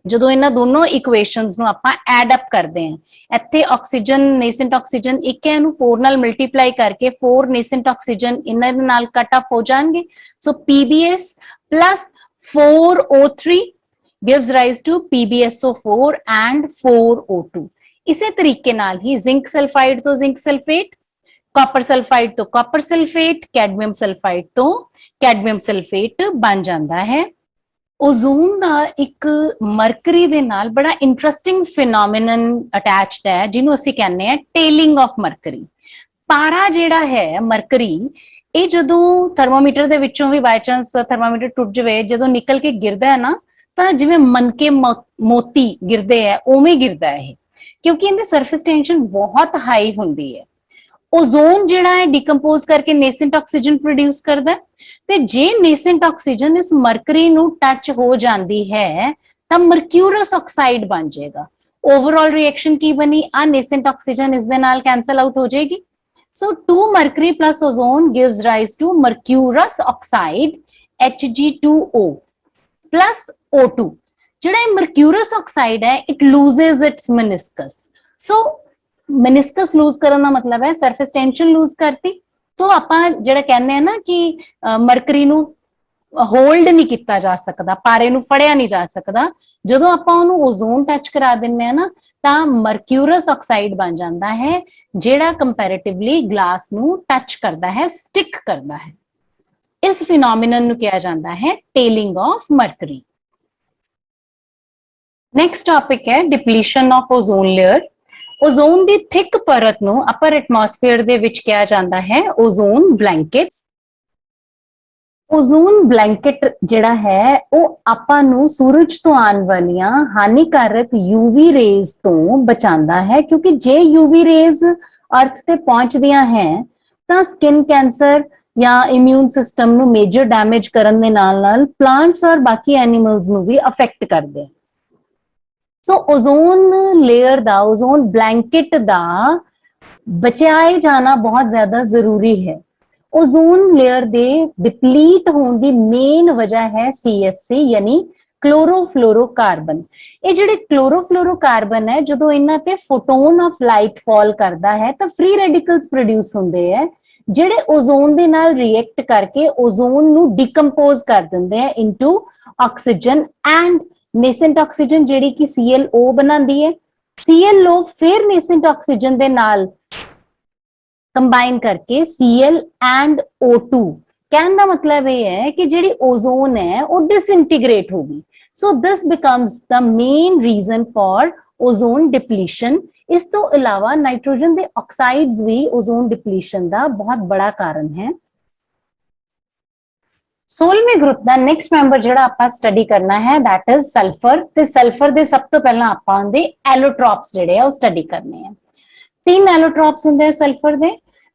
जदों इन्हां दोनों इक्वेशनस नूं आपां एड अप करते हैं, इत्थे ऑक्सीजन नेसेंट ऑक्सीजन एक है, इहनूं 4 नाल मल्टीप्लाई करके 4 नेसेंट ऑक्सीजन इन्हां दे नाल कट ऑफ हो जाएंगे। सो PbS plus 4O3 gives rise to PbSO4 and 4O2। इसी तरीके नाल ही जिंक सल्फाइड तो जिंक सल्फेट, कॉपर सल्फाइड तो कॉपर सल्फेट, कैडमियम सल्फाइड तो कैडमियम सल्फेट बन जाता है। ओजोन ਦਾ ਇੱਕ ਮਰਕਰੀ ਦੇ ਨਾਲ ਬੜਾ ਇੰਟਰਸਟਿੰਗ ਫਿਨੋਮੀਨਨ ਅਟੈਚਡ ਹੈ ਜਿਹਨੂੰ ਅਸੀਂ ਕਹਿੰਦੇ ਆ ਟੇਲਿੰਗ ਆਫ ਮਰਕਰੀ। ਪਾਰਾ ਜਿਹੜਾ ਹੈ ਮਰਕਰੀ, ਇਹ ਜਦੋਂ ਥਰਮੋਮੀਟਰ ਦੇ ਵਿੱਚੋਂ ਵੀ ਬਾਈ ਚਾਂਸ ਥਰਮੋਮੀਟਰ ਟੁੱਟ ਜਾਵੇ, ਜਦੋਂ ਨਿਕਲ ਕੇ ਗਿਰਦਾ ਹੈ ਨਾ, ਤਾਂ ਜਿਵੇਂ ਮਨਕੇ ਮੋਤੀ ਗਿਰਦੇ ਹੈ ਉਵੇਂ ਗਿਰਦਾ ਹੈ ਇਹ, ਕਿਉਂਕਿ ਇਹਦੀ ਸਰਫੇਸ ਟੈਂਸ਼ਨ ਬਹੁਤ ਹਾਈ ਹੁੰਦੀ ਹੈ। ओजोन ਜਿਹੜਾ ਹੈ ਡੀਕੰਪੋਜ਼ ਕਰਕੇ ਨੇਸੈਂਟ ਆਕਸੀਜਨ ਪ੍ਰੋਡਿਊਸ ਕਰਦਾ ਹੈ, ਤੇ ਜੇ ਨੇਸੈਂਟ ਆਕਸੀਜਨ ਇਸ ਮਰਕਰੀ ਨੂੰ ਟੱਚ ਹੋ ਜਾਂਦੀ ਹੈ ਤਾਂ ਮਰਕਿਊਰਸ ਆਕਸਾਈਡ ਬਣ ਜਾਏਗਾ। ਓਵਰਆਲ ਰਿਐਕਸ਼ਨ ਕੀ ਬਣੀ, ਆ ਨੇਸੈਂਟ ਆਕਸੀਜਨ ਇਸ ਦੇ ਨਾਲ ਕੈਂਸਲ ਆਊਟ ਹੋ ਜਾਏਗੀ। ਸੋ 2 mercury plus ozone gives rise to mercurous oxide Hg2O plus O2। ਜਿਹੜਾ ਇਹ mercurous oxide ਹੈ it loses its meniscus। so meniscus lose ਕਰਨ ਦਾ ਮਤਲਬ ਹੈ ਸਰਫੇਸ ਟੈਂਸ਼ਨ ਲੂਜ਼ ਕਰਤੀ। ਤੋਂ ਆਪਾਂ ਜਿਹੜਾ ਕਹਿੰਦੇ ਆ ਨਾ ਕਿ ਮਰਕਰੀ ਨੂੰ ਹੋਲਡ ਨਹੀਂ ਕੀਤਾ ਜਾ ਸਕਦਾ, ਪਾਰੇ ਨੂੰ ਫੜਿਆ ਨਹੀਂ ਜਾ ਸਕਦਾ, ਜਦੋਂ ਆਪਾਂ ਉਹਨੂੰ ਓਜ਼ੋਨ ਟੱਚ ਕਰਾ ਦਿੰਨੇ ਆ ਨਾ ਤਾਂ ਮਰਕਿਊਰਸ ਆਕਸਾਈਡ ਬਣ ਜਾਂਦਾ ਹੈ, ਜਿਹੜਾ ਕੰਪੈਰੀਟਿਵਲੀ ਗਲਾਸ ਨੂੰ ਟੱਚ ਕਰਦਾ ਹੈ, ਸਟਿਕ ਕਰਦਾ ਹੈ। ਇਸ ਫਿਨੋਮੀਨਨ ਨੂੰ ਕਿਹਾ ਜਾਂਦਾ ਹੈ ਟੇਲਿੰਗ ਆਫ ਮਰਕਰੀ। ਨੈਕਸਟ ਟਾਪਿਕ ਹੈ depletion of ozone layer. Ozone the thick ਪਰਤ ਨੂੰ ਅਪਰ ਐਟਮੋਸਫੇਅਰ ਦੇ ਵਿੱਚ ਕਿਹਾ ਜਾਂਦਾ ਹੈ ਓਜ਼ੋਨ ਬਲੈਂਕਟ। ਓਜ਼ੋਨ ਬਲੈਂਕਟ ਜਿਹੜਾ ਹੈ ਉਹ ਆਪਾਂ ਨੂੰ ਸੂਰਜ ਤੋਂ ਆਉਣ ਵਾਲੀਆਂ ਹਾਨੀਕਾਰਕ ਯੂਵੀ ਰੇਜ਼ ਤੋਂ ਬਚਾਉਂਦਾ ਹੈ, ਕਿਉਂਕਿ ਜੇ ਯੂਵੀ ਰੇਜ਼ ਅਰਥ ਤੇ ਪਹੁੰਚਦੀਆਂ ਹੈ ਤਾਂ ਸਕਿਨ ਕੈਂਸਰ ਜਾਂ ਇਮਿਊਨ ਸਿਸਟਮ ਨੂੰ ਮੇਜਰ ਡੈਮੇਜ ਕਰਨ ਦੇ ਨਾਲ ਪਲਾਂਟਸ ਔਰ ਬਾਕੀ ਐਨੀਮਲਸ ਨੂੰ ਵੀ ਅਫੈਕਟ ਕਰਦੇ ਹਨ। ਸੋ ਓਜ਼ੋਨ ਲੇਅਰ ਦਾ, ਓਜ਼ੋਨ ਬਲੈਂਕਟ ਦਾ ਬਚਾਏ ਜਾਣਾ ਬਹੁਤ ਜ਼ਿਆਦਾ ਜ਼ਰੂਰੀ ਹੈ। ਓਜ਼ੋਨ ਲੇਅਰ ਦੇ ਡਿਪਲੀਟ ਹੋਣ ਦੀ ਮੇਨ ਵਜ੍ਹਾ ਹੈ CFC ਯਾਨੀ ਕਲੋਰੋਫਲੋਰੋਕਾਰਬਨ। ਇਹ ਜਿਹੜੇ ਕਲੋਰੋਫਲੋਰੋਕਾਰਬਨ ਹੈ, ਜਦੋਂ ਇਹਨਾਂ ਤੇ ਫੋਟੋਨ ਆਫ ਲਾਈਟ ਫਾਲ ਕਰਦਾ ਹੈ ਤਾਂ ਫ੍ਰੀ ਰੈਡੀਕਲਸ ਪ੍ਰੋਡਿਊਸ ਹੁੰਦੇ ਹੈ, ਜਿਹੜੇ ਓਜ਼ੋਨ ਦੇ ਨਾਲ ਰਿਐਕਟ ਕਰਕੇ ਓਜ਼ੋਨ ਨੂੰ ਡੀਕੰਪੋਜ਼ ਕਰ ਦਿੰਦੇ ਆ ਇਨਟੂ ਆਕਸੀਜਨ ਐਂਡ ਨੇਸੈਂਟ ਆਕਸੀਜਨ, ਜਿਹੜੀ ਕਿ ClO ਬਣਾਉਂਦੀ ਹੈ। ClO ਫਿਰ ਨੇਸੈਂਟ ਆਕਸੀਜਨ ਦੇ ਨਾਲ ਕੰਬਾਈਨ ਕਰਕੇ Cl and O2। ਕਹਿਣ ਦਾ ਮਤਲਬ ਇਹ ਹੈ ਕਿ ਜਿਹੜੀ ਓਜ਼ੋਨ ਹੈ ਉਹ ਡਿਸਇੰਟੀਗ੍ਰੇਟ ਹੋ ਗਈ। So this becomes the main reason for ozone depletion. ਇਸ ਤੋਂ ਇਲਾਵਾ ਨਾਈਟ੍ਰੋਜਨ ਦੇ ਆਕਸਾਈਡਸ ਵੀ ਓਜ਼ੋਨ ਡਿਪਲੀਸ਼ਨ ਦਾ ਬਹੁਤ ਬੜਾ ਕਾਰਨ ਹੈ। 16ਵੇਂ ਗਰੁੱਪ ਦਾ ਨੈਕਸਟ ਮੈਂਬਰ ਜਿਹੜਾ ਆਪਾਂ ਸਟੱਡੀ ਕਰਨਾ ਹੈ that is ਸਲਫਰ। ਤੇ ਸਲਫਰ ਦੇ ਸਭ ਤੋਂ ਪਹਿਲਾਂ ਆਪਾਂ ਉਹਦੇ ਐਲੋਟ੍ਰੋਪਸ ਜਿਹੜੇ ਆ ਉਹ ਸਟੱਡੀ ਕਰਨੇ ਆ। 3 ਐਲੋਟ੍ਰੋਪਸ ਹੁੰਦੇ ਆ ਸਲਫਰ ਦੇ,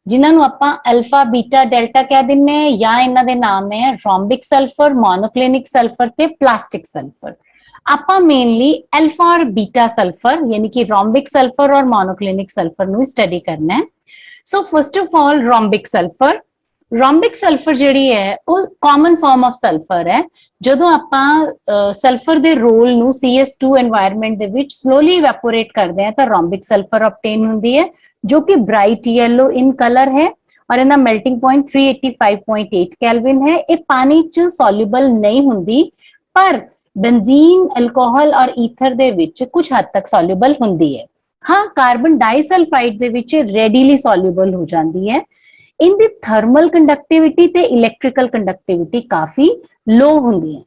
ਜਿਨ੍ਹਾਂ ਨੂੰ ਆਪਾਂ ਅਲਫਾ ਬੀਟਾ ਡੈਲਟਾ ਕਹਿ ਦਿੰਨੇ ਆ, ਜਾਂ ਇਹਨਾਂ ਦੇ ਨਾਮ ਹੈ ਰੋਂਬਿਕ ਸਲਫਰ, ਮੋਨੋਕਲਿਨਿਕ ਸਲਫਰ ਤੇ ਪਲਾਸਟਿਕ ਸਲਫਰ। ਆਪਾਂ ਮੇਨਲੀ ਅਲਫਾ ਔਰ ਬੀਟਾ ਸਲਫਰ ਯਾਨੀ ਕਿ ਰੋਂਬਿਕ ਸਲਫਰ ਔਰ ਮੋਨੋਕਲਿਨਿਕ ਸਲਫਰ ਨੂੰ ਸਟੱਡੀ ਕਰਨਾ ਹੈ। So first of all rhombic sulphur. Rhombic sulphur ਜਿਹੜੀ ਹੈ ਉਹ ਕਾਮਨ ਫਾਰਮ ਆਫ ਸਲਫਰ ਹੈ। ਜਦੋਂ ਆਪਾਂ ਸਲਫਰ ਦੇ ਰੋਲ ਨੂੰ CS2 এনवायरमेंट ਦੇ ਵਿੱਚ ਸਲੋਲੀ ਇਵੈਪੋਰੇਟ ਕਰਦੇ ਹਾਂ ਤਾਂ ਰੋਂਬਿਕ ਸਲਫਰ ਆਬਟੇਨ ਹੁੰਦੀ ਹੈ, ਜੋ ਕਿ ਬ੍ਰਾਈਟ ਯੈਲੋ ਇਨ ਕਲਰ ਹੈ ਔਰ ਇਹਦਾ ਮੈਲਟਿੰਗ ਪੁਆਇੰਟ 385.8 ਕੈਲਵਿਨ ਹੈ। ਇਹ ਪਾਣੀ 'ਚ ਸੋਲੂਬਲ ਨਹੀਂ ਹੁੰਦੀ, ਪਰ ਬੈਂਜ਼ੀਨ, ਅਲਕੋਹਲ ਔਰ ਈਥਰ ਦੇ ਵਿੱਚ ਕੁਝ ਹੱਦ ਤੱਕ ਸੋਲੂਬਲ ਹੁੰਦੀ ਹੈ। ਹਾਂ, ਕਾਰਬਨ ਡਾਈਸਲਫਾਈਡ ਦੇ ਵਿੱਚ ਰੈਡੀਲੀ ਸੋਲੂਬਲ ਹੋ ਜਾਂਦੀ ਹੈ। ਇਨਦੀ ਥਰਮਲ ਕੰਡਕਟਿਵਿਟੀ ਤੇ ਇਲੈਕਟ੍ਰੀਕਲ ਕੰਡਕਟਿਵਿਟੀ ਕਾਫੀ ਲੋ ਹੁੰਦੀ ਹੈ।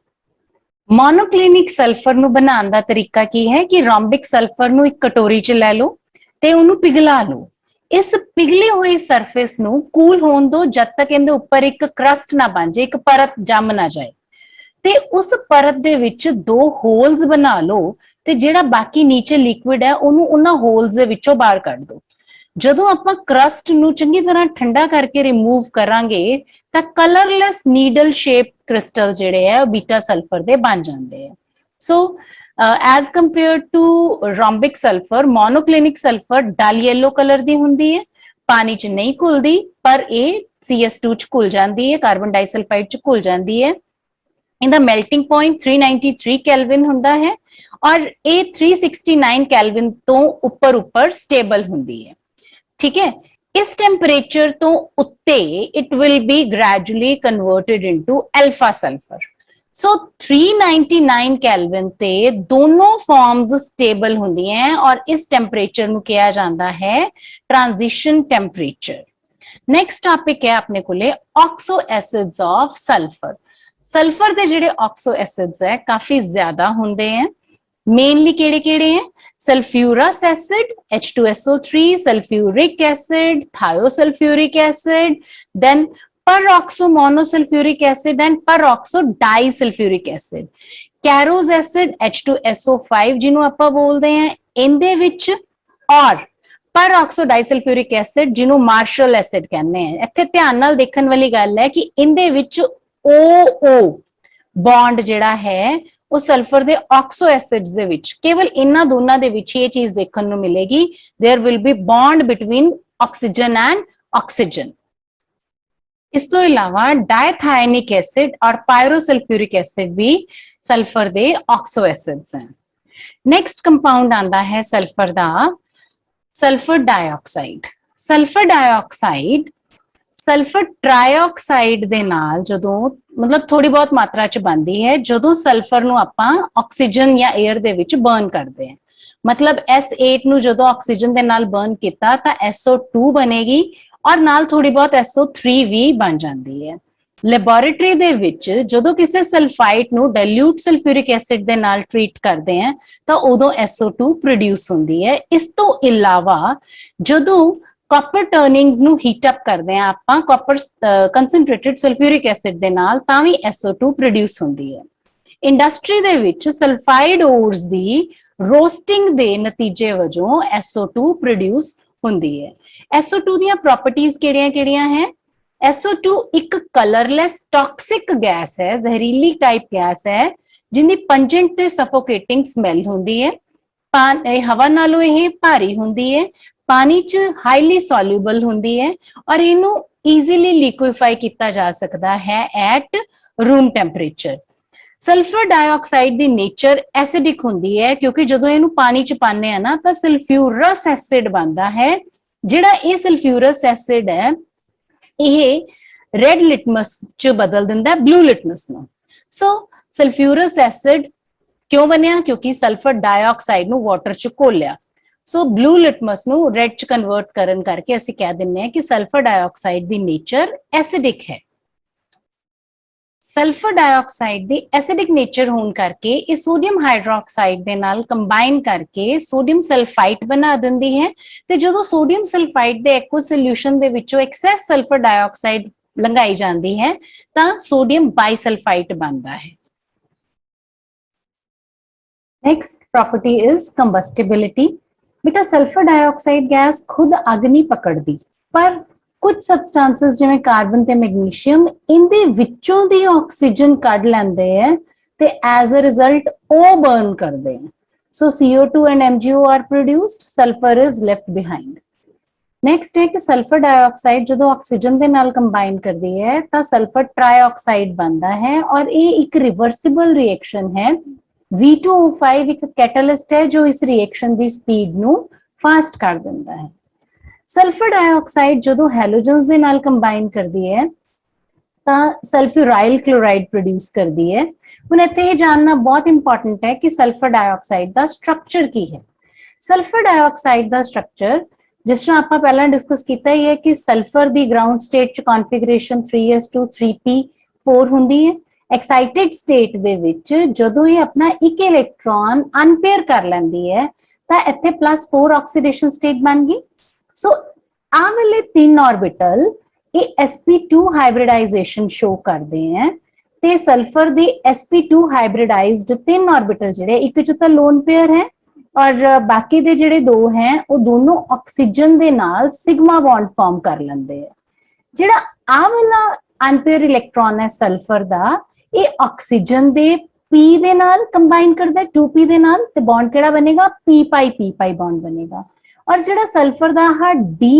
ਮੋਨੋਕਲਿਨਿਕ ਸਲਫਰ ਨੂੰ ਬਣਾਉਣ ਦਾ ਤਰੀਕਾ ਕੀ ਹੈ ਕਿ ਰੋਂਬਿਕ ਸਲਫਰ ਨੂੰ ਇੱਕ ਕਟੋਰੀ 'ਚ ਲੈ ਲਓ ਤੇ ਉਹਨੂੰ ਪਿਘਲਾ ਲਓ। ਇਸ ਪਿਘਲੇ ਹੋਏ ਸਰਫੇਸ ਨੂੰ ਕੂਲ ਹੋਣ ਦਿਓ ਜਦ ਤੱਕ ਇਹਦੇ ਉੱਪਰ ਇੱਕ ਕਰਸਟ ਨਾ ਬਣ ਜਾਏ, ਇੱਕ ਪਰਤ ਜੰਮ ਨਾ ਜਾਏ, ਤੇ ਉਸ ਪਰਤ ਦੇ ਵਿੱਚ 2 ਹੋਲਸ ਬਣਾ ਲਓ ਤੇ ਜਿਹੜਾ ਬਾਕੀ ਨੀਚੇ ਲਿਕੁਇਡ ਹੈ ਉਹਨੂੰ ਉਹਨਾਂ ਹੋਲਸ ਦੇ ਵਿੱਚੋਂ ਬਾਹਰ ਕੱਢ ਦਿਓ। ਜਦੋਂ ਆਪਾਂ ਕਰਸਟ ਨੂੰ ਚੰਗੀ ਤਰ੍ਹਾਂ ਠੰਡਾ ਕਰਕੇ ਰਿਮੂਵ ਕਰਾਂਗੇ ਤਾਂ ਕਲਰਲੈਸ ਨੀਡਲ ਸ਼ੇਪ ਕ੍ਰਿਸਟਲ ਜਿਹੜੇ ਆ ਬੀਟਾ ਸਲਫਰ ਦੇ ਬਣ ਜਾਂਦੇ ਆ। So as compare to rhombic sulphur, monoclinic sulphur dull yellow colour ਦੀ ਹੁੰਦੀ ਹੈ, ਪਾਣੀ 'ਚ ਨਹੀਂ ਘੁਲਦੀ, ਪਰ ਇਹ CS2 'ਚ ਘੁਲ ਜਾਂਦੀ ਹੈ, ਕਾਰਬਨ ਡਾਈਸਲਫਾਈਡ 'ਚ ਘੁਲ ਜਾਂਦੀ ਹੈ। ਇਹਦਾ ਮੈਲਟਿੰਗ ਪੁਆਇੰਟ 393 ਕੈਲਵਿਨ ਹੁੰਦਾ ਹੈ ਔਰ ਇਹ 369 ਕੈਲਵਿਨ ਤੋਂ ਉੱਪਰ ਸਟੇਬਲ ਹੁੰਦੀ ਹੈ। ਠੀਕ ਹੈ, ਇਸ ਟੈਂਪਰੇਚਰ ਤੋਂ ਉੱਤੇ it will be gradually converted into alpha sulphur. So 399 Kelvin ਤੇ ਦੋਨੋਂ ਫਾਰਮਸ ਸਟੇਬਲ ਹੁੰਦੀਆਂ ਔਰ ਇਸ ਟੈਂਪਰੇਚਰ ਨੂੰ ਕਿਹਾ ਜਾਂਦਾ ਹੈ ਟ੍ਰਾਂਜੀਸ਼ਨ ਟੈਂਪਰੇਚਰ। ਨੈਕਸਟ ਟਾਪਿਕ ਹੈ ਆਪਣੇ ਕੋਲੇ ਆਕਸੋ ਐਸਿਡਸ ਆਫ ਸਲਫਰ। सल्फर दे जिहड़े ऑक्सो एसिड्स है काफी ज्यादा हुंदे हैं। मेनली केड़े केड़े हैं? Sulphurous acid H2SO3, sulphuric acid, thiosulphuric acid, then peroxo monosulfuric acid and peroxo disulfuric acid, Caro's acid H2SO5 जिन्हों ਆਪਾਂ ਬੋਲਦੇ हैं ਇਹਦੇ ਵਿੱਚ, और peroxo disulfuric acid जिन्हों मार्शल एसिड कहते हैं। ਇੱਥੇ ਧਿਆਨ ਨਾਲ ਦੇਖਣ ਵਾਲੀ ਗੱਲ ਹੈ ਕਿ ਇਹਦੇ ਵਿੱਚ OO बॉन्ड ਜਿਹੜਾ ਹੈ ਉਹ ਸਲਫਰ ਦੇ ਆਕਸੋ ਐਸਿਡਸ ਦੇ ਵਿੱਚ, ਕੇਵਲ ਇਹਨਾਂ ਦੋਨਾਂ ਦੇ ਵਿੱਚ ਇਹ ਚੀਜ਼ ਦੇਖਣ ਨੂੰ ਮਿਲੇਗੀ, there will be bond between oxygen and oxygen. इस तो इलावा डायथायनिक एसिड और पायरोसल्फ्यूरिक एसिड भी सल्फर दे ऑक्सो एसिड्स हैं। नेक्स्ट कंपाउंड आंदा है सल्फर दा, sulphur dioxide. Sulphur dioxide sulphur trioxide दे नाल जदों मतलब थोड़ी बहुत मात्रा च बनदी है जदों सल्फर नूं आपां ऑक्सीजन या एयर दे विच बर्न करदे हैं। मतलब S8 नूं जदों ऑक्सीजन दे नाल बर्न कीता तां SO2 बनेगी और नाल थोड़ी बहुत SO3 भी बन जाती है। लैबोरेटरी दे विच जदों किसी सल्फाइड नूं डाइल्यूट सल्फ्यूरिक एसिड दे नाल ट्रीट करते हैं तो उदों SO2 प्रोड्यूस होंदी है। इस तो इलावा जदों कॉपर टर्निंग्स नूं हीट अप करते हैं आपां कॉपर कंसनट्रेटेड सल्फ्यूरिक एसिड दे नाल तां भी SO2 प्रोड्यूस होंदी है। इंडस्ट्री दे विच सल्फाइड ओर्स दी रोस्टिंग दे नतीजे वजों SO2 प्रोड्यूस होंदी है। SO2 ਦੀਆਂ प्रॉपर्टीज ਕਿਹੜੀਆਂ हैं? SO2 ਇੱਕ कलरलैस टॉक्सिक गैस है, ਜ਼ਹਿਰੀਲੀ टाइप गैस है जिंदी पंजेंट ते सफोकेटिंग स्मैल होंदी है। हवा नालों यह भारी होंदी है, पानी च हाईली सॉल्यूबल होंदी है और इनू ईजीली लिक्विफाई किया जा सकता है at room temperature. Sulphur dioxide दी नेचर एसिडिक होंदी है क्योंकि जदों इनू पानी च पाने हैं ना तो सल्फ्यूरस एसिड बनता है। जिहड़ा ये सल्फ्यूरस एसिड है यह रेड लिटमस च बदल दिंदा है ब्लू लिटमस नूं। सो सल्फ्यूरस एसिड क्यों बनिया? क्योंकि सल्फर डाइऑक्साइड नूं वाटर च घोलिया। सो ब्लू लिटमस नूं रेड च कन्वर्ट करन करके असीं कह दिंदे हैं कि सल्फर डाइऑक्साइड दी नेचर एसिडिक है। सल्फर डाइऑक्साइड दी एसिडिक नेचर होने करके इस सोडियम हाइड्रोक्साइड दे नाल कंबाइन करके सोडियम सल्फाइट बना दिंदी है ते जदों सोडियम सल्फाइट दे एक्व सॉल्यूशन दे विचों एक्सेस सल्फर डाइऑक्साइड लंघाई जाती है तां सोडियम बाइसल्फाइट बनता है। Next property is combustibility. बेटा सल्फर डाइऑक्साइड गैस खुद अग नहीं पकड़ती पर कुछ सबस्टांसिस जिवें कार्बन ते मैग्नीशियम इनदे विचों दी ऑक्सीजन कढ लैंदे हैं ते एज अ रिजल्ट ओ बर्न करदे हैं। So CO2 and MgO are produced, sulfur is left behind। Next है कि सल्फर डाइऑक्साइड जदों ऑक्सीजन दे नाल कंबाइन करदी है तां सल्फर ट्राइऑक्साइड बनदा है और ये एक रिवर्सिबल रिएक्शन है। V2O5 एक कैटलिस्ट है जो इस रिएक्शन की स्पीड नू फास्ट कर दिंदा है। सल्फर डाइऑक्साइड जदों हैलोजन्स दे नाल कंबाइन करदी है तां सल्फ्यूराइल क्लोराइड प्रोड्यूस करदी है। हुण इत्थे ये जानना बहुत इंपॉर्टेंट है कि सल्फर डाइऑक्साइड का स्ट्रक्चर की है। सल्फर डाइऑक्साइड का स्ट्रक्चर जिस तरह आपां पहलां डिस्कस कीता ही है कि सल्फर दी ग्राउंड स्टेट च कॉन्फिगरेशन 3s2 3p4 हुंदी है। एक्साइटेड स्टेट दे विच जदों ये अपना एक इलेक्ट्रॉन अनपेयर कर लैंदी है तां इत्थे +4 ऑक्सीडेशन स्टेट बन गई। सो आ वाले 3 ऑर्बिटल ये sp2 हाइब्रिडाइजेशन शो करते हैं ते सल्फर दे sp2 हाइब्रिडाइज्ड 3 ऑर्बिटल जिहड़े एक च तां लोन पेयर है और बाकी दे जिहड़े 2 हैं वो दोनों ऑक्सीजन दे नाल सिग्मा बॉन्ड फॉर्म कर लैंदे हैं। जिहड़ा आ वाला अनपेयर इलेक्ट्रॉन है सल्फर दा ये ऑक्सीजन दे p दे नाल कंबाइन करदा है 2p दे नाल ते बॉन्ड केड़ा बनेगा p पाई बॉन्ड बनेगा। और जिहड़ा सल्फर दा हा d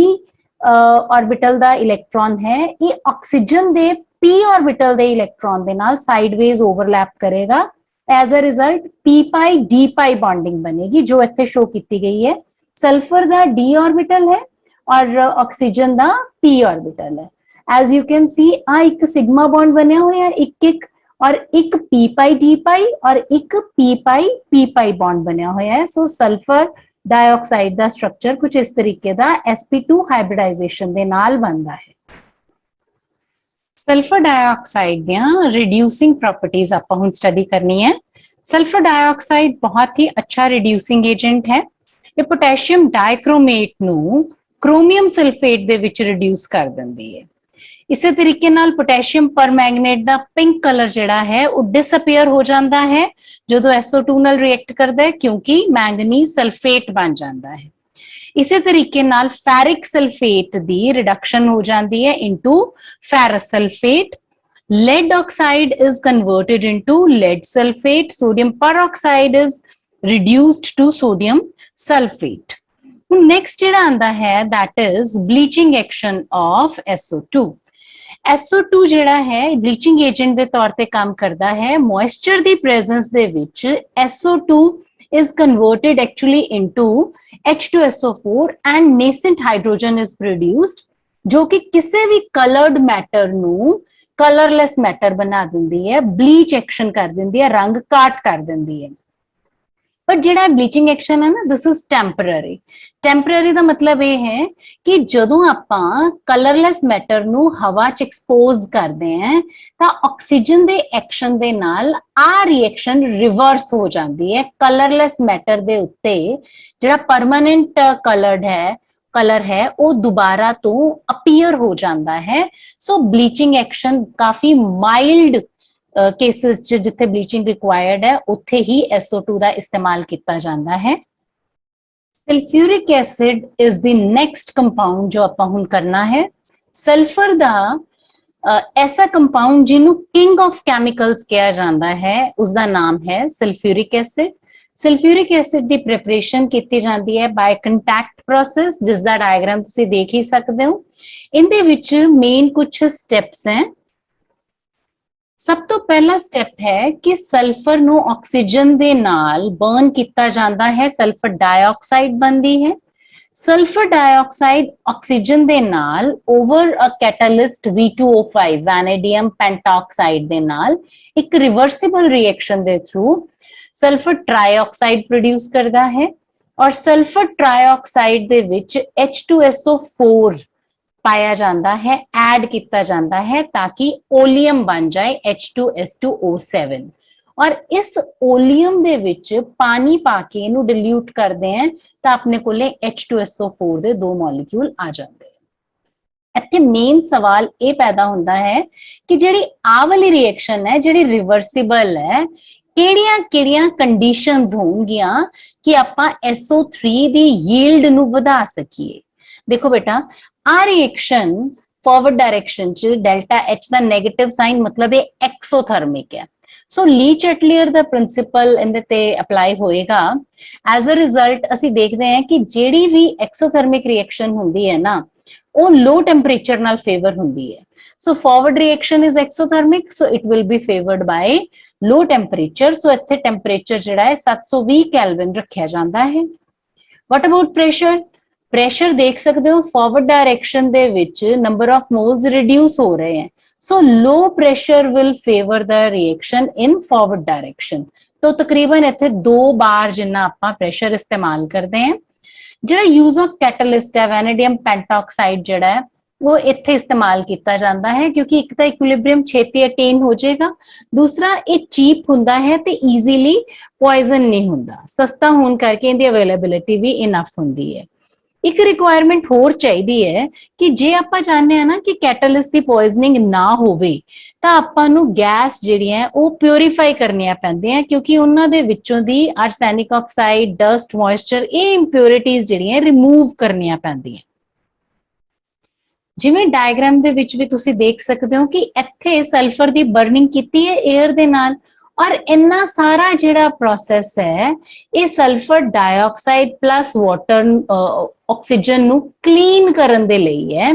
ऑर्बिटल दा इलेक्ट्रॉन है ये ऑक्सीजन दे p ऑर्बिटल दे इलेक्ट्रॉन दे नाल साइडवेज ओवरलैप करेगा। As a result p pi d pi bonding बनेगी जो इत्थे शो की गई है। सल्फर दा d ऑर्बिटल है और ऑक्सीजन दा p ऑर्बिटल है। एज यू कैन सी आ एक सिग्मा बॉन्ड बने हुए हैं एक और एक p पाई d पाई और एक p पाई बॉन्ड बना हुआ है। सो सल्फर डाइऑक्साइड का स्ट्रक्चर कुछ इस तरीके का sp2 हाइब्रिडाइजेशन दे नाल बनता है। सल्फर डाइऑक्साइड दियां रिड्यूसिंग प्रॉपर्टीज आपां हुण स्टडी करनी है। सल्फर डाइऑक्साइड बहुत ही अच्छा रिड्यूसिंग एजेंट है। ये पोटेशियम डाइक्रोमेट ਨੂੰ क्रोमियम सल्फेट ਦੇ ਵਿੱਚ ਰਿਡਿਊਸ ਕਰ ਦਿੰਦੀ ਹੈ। ਇਸੇ ਤਰੀਕੇ ਨਾਲ पोटेशियम परमैंगनेट ਦਾ ਪਿੰਕ ਕਲਰ ਜਿਹੜਾ ਹੈ ਉਹ ਡਿਸਅਪੀਅਰ ਹੋ ਜਾਂਦਾ ਹੈ ਜਦੋਂ SO2 ਨਾਲ ਰਿਐਕਟ ਕਰਦਾ ਹੈ ਕਿਉਂਕਿ ਮੈਂਗਨੀਜ਼ ਸਲਫੇਟ ਬਣ ਜਾਂਦਾ ਹੈ। इसे तरीके नाल फेरिक सल्फेट दी रिडक्शन हो जाती है into ferrous sulphate. Lead oxide is converted into lead sulfate. Sodium peroxide is reduced to sodium sulfate. Next जिहड़ा आंदा है that is bleaching action of SO2। SO2 जिहड़ा है ब्लीचिंग एजेंट दे तौर ते काम करदा है। Moisture the presence they which SO2 is converted actually into H2SO4 and nascent hydrogen is produced जो कि किसी भी colored matter ਨੂੰ colorless matter बना ਦਿੰਦੀ है, bleach action कर ਦਿੰਦੀ है, रंग काट कर ਦਿੰਦੀ है। पर ਜਿਹੜਾ ब्लीचिंग एक्शन है ना this is temporary। temporary ਦਾ ਮਤਲਬ ਇਹ ਹੈ ਕਿ ਜਦੋਂ ਆਪਾਂ ਕਲਰਲੈਸ ਮੈਟਰ ਨੂੰ ਹਵਾ ਚ ਐਕਸਪੋਜ਼ ਕਰਦੇ ਹਾਂ ਤਾਂ ਆਕਸੀਜਨ ਦੇ ਐਕਸ਼ਨ ਦੇ ਨਾਲ ਆ ਰਿਐਕਸ਼ਨ ਰਿਵਰਸ ਹੋ ਜਾਂਦੀ ਹੈ। ਕਲਰਲੈਸ ਮੈਟਰ ਦੇ ਉੱਤੇ ਜਿਹੜਾ ਪਰਮਾਨੈਂਟ ਕਲਰ ਹੈ ਉਹ ਦੁਬਾਰਾ ਤੋਂ ਅਪੀਅਰ ਹੋ ਜਾਂਦਾ ਹੈ। ਸੋ ਬਲੀਚਿੰਗ ਐਕਸ਼ਨ ਕਾਫੀ ਮਾਈਲਡ केसेस जिथे ब्लीचिंग रिक्वायर्ड है उत्थे ही SO2 का इस्तेमाल किया जाता है। Sulphuric acid is the next compound जो आपां हुण करना है। सल्फर दा ऐसा कंपाउंड जिन्हों किंग ऑफ कैमिकल्स कहा जाता है उसका नाम है सल्फ्यूरिक एसिड। सल्फ्यूरिक एसिड की प्रिपरेशन की जाती है बाय कंटैक्ट प्रोसेस जिसका डायग्राम तुसीं देख ही सकते हो। इनदे विच मेन कुछ स्टेप्स हैं। सब तो पहला स्टेप है कि सल्फर ਨੂੰ ਆਕਸੀਜਨ ਦੇ ਨਾਲ ਬਰਨ ਕੀਤਾ ਜਾਂਦਾ ਹੈ। ਸल्फर डाइऑक्साइड बनती है। सल्फर डाइऑक्साइड ਆਕਸੀਜਨ ਦੇ ਨਾਲ over a catalyst V2O5 vanadium pentoxide ਦੇ ਨਾਲ एक रिवर्सिबल रिएक्शन ਦੇ थ्रू सल्फर ट्राइऑक्साइड प्रोड्यूस करता है और सल्फर ट्राइऑक्साइड ਦੇ ਵਿੱਚ H2SO4 पाया जाता है, ऐड किया जाता है ताकि ओलियम बन जाए H2S2O7 और इस ओलियम दे विच पानी पाके इनू डिल्यूट करते हैं तो अपने कोले H2SO4 दे दो मॉलिक्यूल आ जाते हैं। इत्थे मेन सवाल ये पैदा होता है कि जिहड़ी आ वाली रिएक्शन है जिहड़ी रिवर्सिबल है किहड़ियां कंडीशंस होणगियां कि आपां SO3 दी यील्ड नू वधा सकीए। देखो बेटा आ रिएक्शन फॉरवर्ड डायरेक्शन च डेल्टा H का नेगेटिव साइन मतलब ये एक्सोथर्मिक है। सो ली-चैटलियर दा प्रिंसिपल इहदे ते अप्लाई होएगा। एज अ रिजल्ट असी देखते हैं कि जेड़ी भी एक्सोथर्मिक रिएक्शन हुंदी है ना वो लो टेंपरेचर नाल फेवर हुंदी है। So forward reaction is exothermic so it will be favoured by low temperature. So इत्थे टेंपरेचर जिहड़ा है 720 केल्विन रखिया जाता है। What about pressure? प्रेशर देख सकते हो फॉरवर्ड डायरेक्शन दे विच नंबर ऑफ मोल्स रिड्यूस हो रहे हैं। So low pressure will favour the reaction in forward direction. तो तकरीबन इत्थे 2 बार जिन्ना आपां प्रेशर इस्तेमाल करते हैं। जिहड़ा यूज ऑफ कैटलिस्ट है वैनेडियम पेंटॉक्साइड जिहड़ा है वो इत्थे इस्तेमाल किया जाता है क्योंकि एक तो इक्विलिब्रियम छेती अटेन हो जाएगा, दूसरा ये चीप हुंदा है ते ईजीली पॉइजन नहीं हुंदा, सस्ता होने करके इहदी अवेलेबिलिटी भी इनफ हुंदी है। एक रिक्वायरमेंट होर चाहिदी है कि जे आपां चाहते हैं ना कि कैटलिस्ट की पॉइजनिंग ना होवे तां आपां नूं गैस जिहड़ियां वो प्योरीफाई करनियां पैंदियां क्योंकि उन्हां दे विचों दी आर्सैनिक ऑक्साइड डस्ट मॉइस्चर ये इंप्योरिटीज जिहड़ियां रिमूव करनियां पैंदियां। जिवें डायग्राम दे विच भी तुसीं देख सकते हो कि इत्थे सल्फर की बर्निंग कीती है एयर दे नाल और इन्ना सारा जिहड़ा प्रोसैस है ये sulphur dioxide plus water oxygen नू क्लीन करन दे लई है।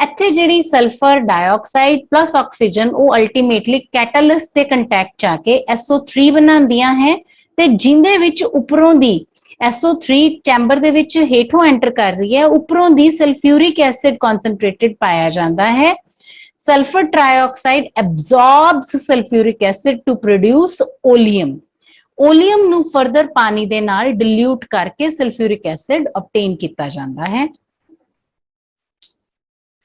इत्थे जिहड़ी सल्फर डाइऑक्साइड प्लस ऑक्सीजन वो अल्टीमेटली कैटलिस्ट दे कंटैक्ट जाके SO3 बनांदियां है ते जिंदे विच उपरों दी SO3 चैंबर दे विच हेठों एंटर कर रही है, उपरों दी सल्फ्यूरिक एसिड कॉन्सनट्रेटेड पाया जाता है। Sulfur trioxide absorbs sulfuric acid to produce oleum. Oleum ਨੂੰ further ਪਾਣੀ ਦੇ ਨਾਲ dilute ਕਰਕੇ sulfuric acid obtain ਕੀਤਾ ਜਾਂਦਾ ਹੈ।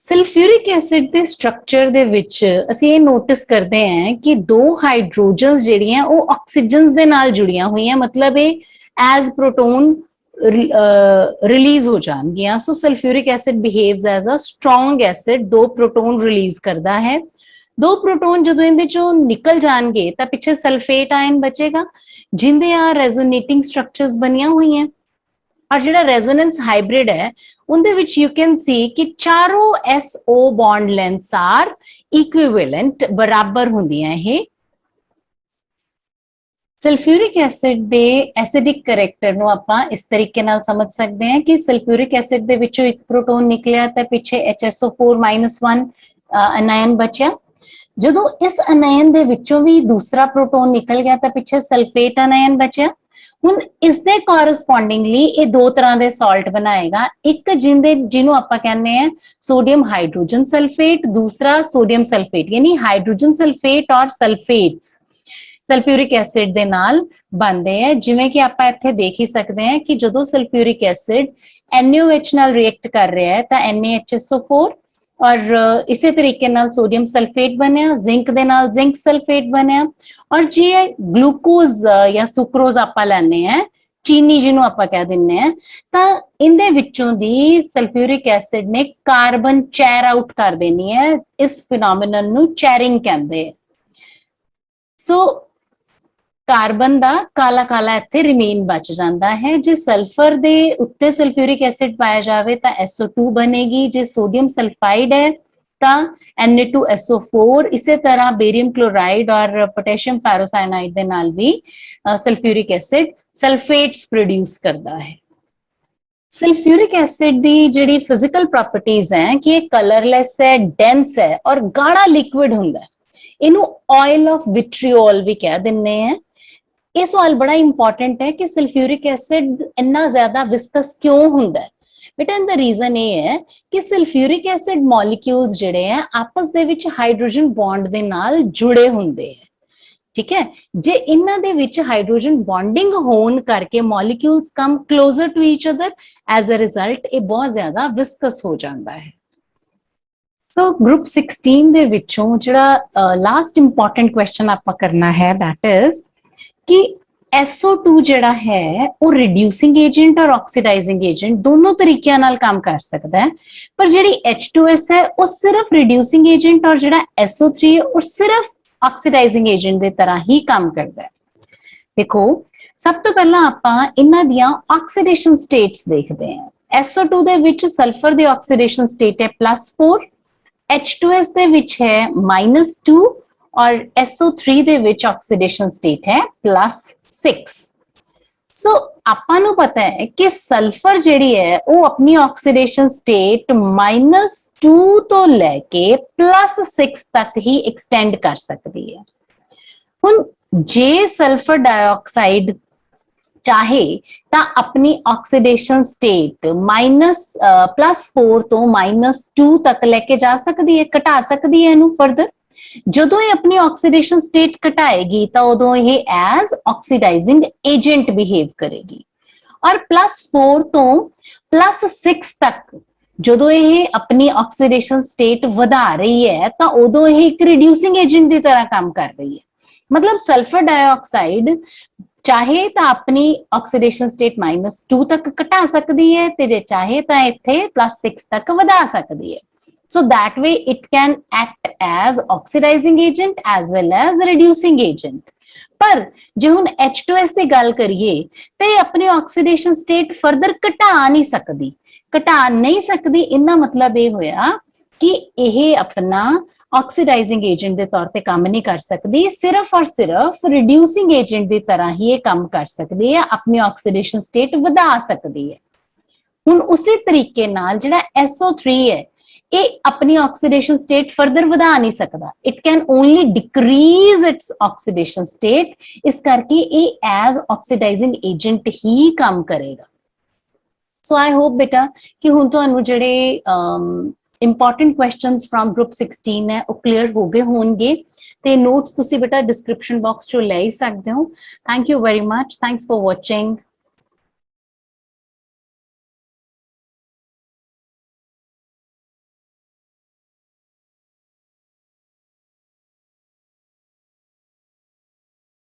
ਸਲਫਿਊਰਿਕ ਐਸਿਡ ਦੇ ਸਟਰਕਚਰ ਦੇ ਵਿੱਚ ਅਸੀਂ ਇਹ ਨੋਟਿਸ ਕਰਦੇ ਹਾਂ ਕਿ ਦੋ ਹਾਈਡਰੋਜਨਸ ਜਿਹੜੀਆਂ ਉਹ ਆਕਸੀਜਨਸ ਦੇ ਨਾਲ ਜੁੜੀਆਂ ਹੋਈਆਂ, ਮਤਲਬ ਇਹ ਐਜ਼ ਪ੍ਰੋਟੋਨ ਰਿਲੀਜ਼ ਹੋ ਜਾਣਗੀਆਂ। So sulphuric acid behaves as a strong acid, ਦੋ ਪ੍ਰੋਟੋਨ ਰਿਲੀਜ਼ ਕਰਦਾ ਹੈ। ਦੋ ਪ੍ਰੋਟੋਨ ਜਦੋਂ ਇਹਦੇ ਚੋਂ ਨਿਕਲ ਜਾਣਗੇ ਤਾਂ ਪਿੱਛੇ ਸਲਫੇਟ ਆਇਨ ਬਚੇਗਾ, ਜਿੰਦੇ ਆ ਰੈਜ਼ੋਨੇਟਿੰਗ ਸਟਰਕਚਰਸ ਬਣੀਆਂ ਹੋਈਆਂ। और जो रेजोनेंस हाइब्रिड है उनके विच यू कैन सी कि चारों SO bond lengths are equivalent, बराबर होंदियां है। सल्फ्यूरिक एसिड दे एसिडिक करैक्टर ਨੂੰ ਆਪਾਂ ਇਸ ਤਰੀਕੇ ਨਾਲ ਸਮਝ ਸਕਦੇ ਹਾਂ ਕਿ ਸਲਫਿਊਰਿਕ ਐਸਿਡ ਦੇ ਵਿੱਚੋਂ ਇੱਕ ਪ੍ਰੋਟੋਨ ਨਿਕਲਿਆ ਤਾਂ ਪਿੱਛੇ HSO4-1 ਅਨਾਇਨ ਬਚਿਆ। ਜਦੋਂ ਇਸ ਅਨਾਇਨ ਦੇ ਵਿੱਚੋਂ ਵੀ ਦੂਸਰਾ ਪ੍ਰੋਟੋਨ ਨਿਕਲ ਗਿਆ ਤਾਂ ਪਿੱਛੇ ਸਲਫੇਟ ਅਨਾਇਨ ਬਚਿਆ। ਹੁਣ ਇਸ ਦੇ ਕੋਰਸਪੋਂਡਿੰਗਲੀ ਇਹ ਦੋ ਤਰ੍ਹਾਂ ਦੇ ਸਾਲਟ ਬਣਾਏਗਾ, ਇੱਕ ਜਿਹਨੂੰ ਆਪਾਂ ਕਹਿੰਦੇ ਆ ਸੋਡੀਅਮ ਹਾਈਡਰੋਜਨ ਸਲਫੇਟ, ਦੂਸਰਾ ਸੋਡੀਅਮ ਸਲਫੇਟ, ਯਾਨੀ ਹਾਈਡਰੋਜਨ ਸਲਫੇਟ ਔਰ ਸਲਫੇਟਸ ਸਲਫਿਊਰਿਕ ਐਸਿਡ ਦੇ ਨਾਲ ਬਣਦੇ ਆ। ਜਿਵੇਂ ਕਿ ਆਪਾਂ ਇੱਥੇ ਦੇਖ ਹੀ ਸਕਦੇ ਹਾਂ ਕਿ ਜਦੋਂ ਸਲਫਿਊਰਿਕ ਐਸਿਡ NaOH ਨਾਲ ਰਿਐਕਟ ਕਰ ਰਿਹਾ ਹੈ ਤਾਂ NaHSO4 और इसी तरीके नाल सोडियम सल्फेट बनया, जिंक दे नाल जिंक सल्फेट बनया। और जे ग्लूकोज या सुक्रोज आपां लैने हैं, चीनी जिन्हों आपां कह दिन्ने हैं, तां इहदे विचों दी सल्फ्यूरिक एसिड ने कार्बन चैर आउट कर देनी है। इस फिनोमिनन नूं चैरिंग कहंदे। सो कार्बन दा काला काला इत्थे रिमेन बच जाता है। जे सल्फर दे उत्ते सल्फ्यूरिक एसिड पाया जावे तां SO2 बनेगी, जे सोडियम सल्फाइड है तां Na2SO4। इसे तरह बेरियम क्लोराइड और पोटेशियम फेरोसाइनाइड दे नाल भी सल्फ्यूरिक एसिड सल्फेट्स प्रोड्यूस करता है। सल्फ्यूरिक एसिड दी जिहड़ी फिजिकल प्रॉपर्टीज है कि ये कलरलैस है, डेंस है और गाढ़ा लिक्विड हुंदा है। इनू ऑयल ऑफ विट्रियोल भी कह दिन्ने हैं। ਇਹ ਸਵਾਲ ਬੜਾ ਇੰਪੋਰਟੈਂਟ ਹੈ ਕਿ ਸਲਫਿਊਰਿਕ ਐਸਿਡ ਇੰਨਾ ਜ਼ਿਆਦਾ ਵਿਸਕਸ ਕਿਉਂ ਹੁੰਦਾ ਹੈ। ਬੇਟਾ ਇਹਦਾ ਰੀਜ਼ਨ ਇਹ ਹੈ ਕਿ ਸਲਫਿਊਰਿਕ ਐਸਿਡ ਮੋਲੀਕਿਊਲਸ ਜਿਹੜੇ ਆ ਆਪਸ ਦੇ ਵਿੱਚ ਹਾਈਡਰੋਜਨ ਬੌਂਡ ਦੇ ਨਾਲ ਜੁੜੇ ਹੁੰਦੇ ਆ। ਠੀਕ ਹੈ, ਜੇ ਇਹਨਾਂ ਦੇ ਵਿੱਚ ਹਾਈਡਰੋਜਨ ਬੌਂਡਿੰਗ ਹੋਣ ਕਰਕੇ molecules come closer to each other, as a result ਇਹ ਬਹੁਤ ਜ਼ਿਆਦਾ ਵਿਸਕਸ ਹੋ ਜਾਂਦਾ ਹੈ। ਸੋ ਗਰੁੱਪ 16 ਦੇ ਵਿੱਚੋਂ ਜਿਹੜਾ ਲਾਸਟ ਇੰਪੋਰਟੈਂਟ ਕੁਐਸਚਨ ਆਪਾਂ ਕਰਨਾ ਹੈ ਦੈਟ ਇਜ਼ कि SO2 ਜਿਹੜਾ ਹੈ ਉਹ ਰਿਡਿਊਸਿੰਗ ਏਜੰਟ ਔਰ ਆਕਸੀਡਾਈਜ਼ਿੰਗ ਏਜੰਟ ਦੋਨੋਂ ਤਰੀਕਿਆਂ ਨਾਲ ਕੰਮ ਕਰ ਸਕਦਾ ਹੈ, ਪਰ ਜਿਹੜੀ H2S ਹੈ ਉਹ ਸਿਰਫ ਰਿਡਿਊਸਿੰਗ ਏਜੰਟ ਔਰ ਜਿਹੜਾ SO3 ਹੈ ਉਹ ਸਿਰਫ ਆਕਸੀਡਾਈਜ਼ਿੰਗ ਏਜੰਟ ਦੇ ਤਰ੍ਹਾਂ ਹੀ ਕੰਮ ਕਰਦਾ ਹੈ। ਦੇਖੋ, ਸਭ ਤੋਂ ਪਹਿਲਾਂ ਆਪਾਂ ਇਹਨਾਂ ਦੀਆਂ ਆਕਸੀਡੇਸ਼ਨ ਸਟੇਟਸ ਦੇਖਦੇ ਹਾਂ। SO2 ਦੇ ਵਿੱਚ ਸਲਫਰ ਦੀ ਆਕਸੀਡੇਸ਼ਨ ਸਟੇਟ ਹੈ +4, H2S ਦੇ ਵਿੱਚ ਹੈ -2 और SO3 ਦੇ ਵਿੱਚ ਆਕਸੀਡੇਸ਼ਨ ਸਟੇਟ ਹੈ +6। ਸੋ ਆਪਾਂ ਨੂੰ ਪਤਾ ਹੈ ਕਿ ਸਲਫਰ ਜਿਹੜੀ ਹੈ ਉਹ ਆਪਣੀ ਆਕਸੀਡੇਸ਼ਨ ਸਟੇਟ -2 ਤੋਂ ਲੈ ਕੇ +6 ਤੱਕ ਹੀ ਐਕਸਟੈਂਡ ਕਰ ਸਕਦੀ ਹੈ। ਹੁਣ ਜੇ ਸਲਫਰ ਡਾਈਆਕਸਾਈਡ ਚਾਹੇ ਤਾਂ ਆਪਣੀ ਆਕਸੀਡੇਸ਼ਨ ਸਟੇਟ +4 ਤੋਂ -2 ਤੱਕ ਲੈ ਕੇ ਜਾ ਸਕਦੀ ਹੈ, ਘਟਾ ਸਕਦੀ ਹੈ ਇਹਨੂੰ ਫਰਦਰ। ਜਦੋਂ ਇਹ ਆਪਣੀ ਆਕਸੀਡੇਸ਼ਨ ਸਟੇਟ ਘਟਾਏਗੀ ਤਾਂ ਉਦੋਂ ਇਹ ਐਜ਼ ਆਕਸੀਡਾਈਜ਼ਿੰਗ ਏਜੰਟ ਬਿਹੇਵ ਕਰੇਗੀ। ਔਰ +4 ਤੋਂ +6 ਤੱਕ ਜਦੋਂ ਇਹ ਆਪਣੀ ਆਕਸੀਡੇਸ਼ਨ ਸਟੇਟ ਵਧਾ ਰਹੀ ਹੈ ਤਾਂ ਉਦੋਂ ਇਹ ਇੱਕ ਰਿਡਿਊਸਿੰਗ ਏਜੰਟ ਦੀ ਤਰ੍ਹਾਂ ਕੰਮ ਕਰ ਰਹੀ ਹੈ। ਮਤਲਬ ਸਲਫਰ ਡਾਈਆਕਸਾਈਡ ਚਾਹੇ ਤਾਂ ਆਪਣੀ ਆਕਸੀਡੇਸ਼ਨ ਸਟੇਟ -2 ਤੱਕ ਘਟਾ ਸਕਦੀ ਹੈ ਤੇ ਜੇ ਚਾਹੇ ਤਾਂ ਇੱਥੇ +6 ਤੱਕ ਵਧਾ ਸਕਦੀ ਹੈ। So that way it can act as oxidizing agent as well as reducing agent. पर जे हुन H2S ਦੀ ਗੱਲ ਕਰੀਏ ਤੇ ਆਪਣੀ ਆਕਸੀਡੇਸ਼ਨ ਸਟੇਟ ਫਰਦਰ ਘਟਾ ਨਹੀਂ ਸਕਦੀ। ਇਹਦਾ ਮਤਲਬ ਇਹ ਹੋਇਆ ਕਿ ਇਹ ਆਪਣਾ ਆਕਸੀਡਾਈਜ਼ਿੰਗ ਏਜੰਟ ਦੇ ਤੌਰ ਤੇ ਕੰਮ ਨਹੀਂ ਕਰ ਸਕਦੀ, ਸਿਰਫ ਔਰ ਸਿਰਫ ਰਿਡਿਊਸਿੰਗ ਏਜੰਟ ਦੀ ਤਰ੍ਹਾਂ ਹੀ ਇਹ ਕੰਮ ਕਰ ਸਕਦੀ ਹੈ, ਆਪਣੀ ਆਕਸੀਡੇਸ਼ਨ ਸਟੇਟ ਵਧਾ ਸਕਦੀ ਹੈ। ਹੁਣ ਉਸੇ ਤਰੀਕੇ ਨਾਲ ਜਿਹੜਾ SO3 ਹੈ ਇਹ ਆਪਣੀ ਆਕਸੀਡੇਸ਼ਨ ਸਟੇਟ ਫਰਦਰ ਵਧਾ ਨਹੀਂ ਸਕਦਾ। It can only decrease it's oxidation state, ਇਸ ਕਰਕੇ ਇਹ ਐਜ਼ ਆਕਸੀਡਾਈਜ਼ਿੰਗ ਏਜੰਟ ਹੀ ਕੰਮ ਕਰੇਗਾ। ਸੋ ਆਈ ਹੋਪ ਬੇਟਾ ਕਿ ਹੁਣ ਤੁਹਾਨੂੰ ਜਿਹੜੇ ਇੰਪੋਰਟੈਂਟ ਕੁਐਸਚਨਸ ਫਰਮ ਗਰੁੱਪ 16 ਹੈ ਉਹ ਕਲੀਅਰ ਹੋ ਗਏ ਹੋਣਗੇ ਤੇ ਨੋਟਸ ਤੁਸੀਂ ਬੇਟਾ ਡਿਸਕ੍ਰਿਪਸ਼ਨ ਬਾਕਸ ਚੋਂ ਲੈ ਹੀ ਸਕਦੇ ਹੋ। Thank you very much, thanks for watching.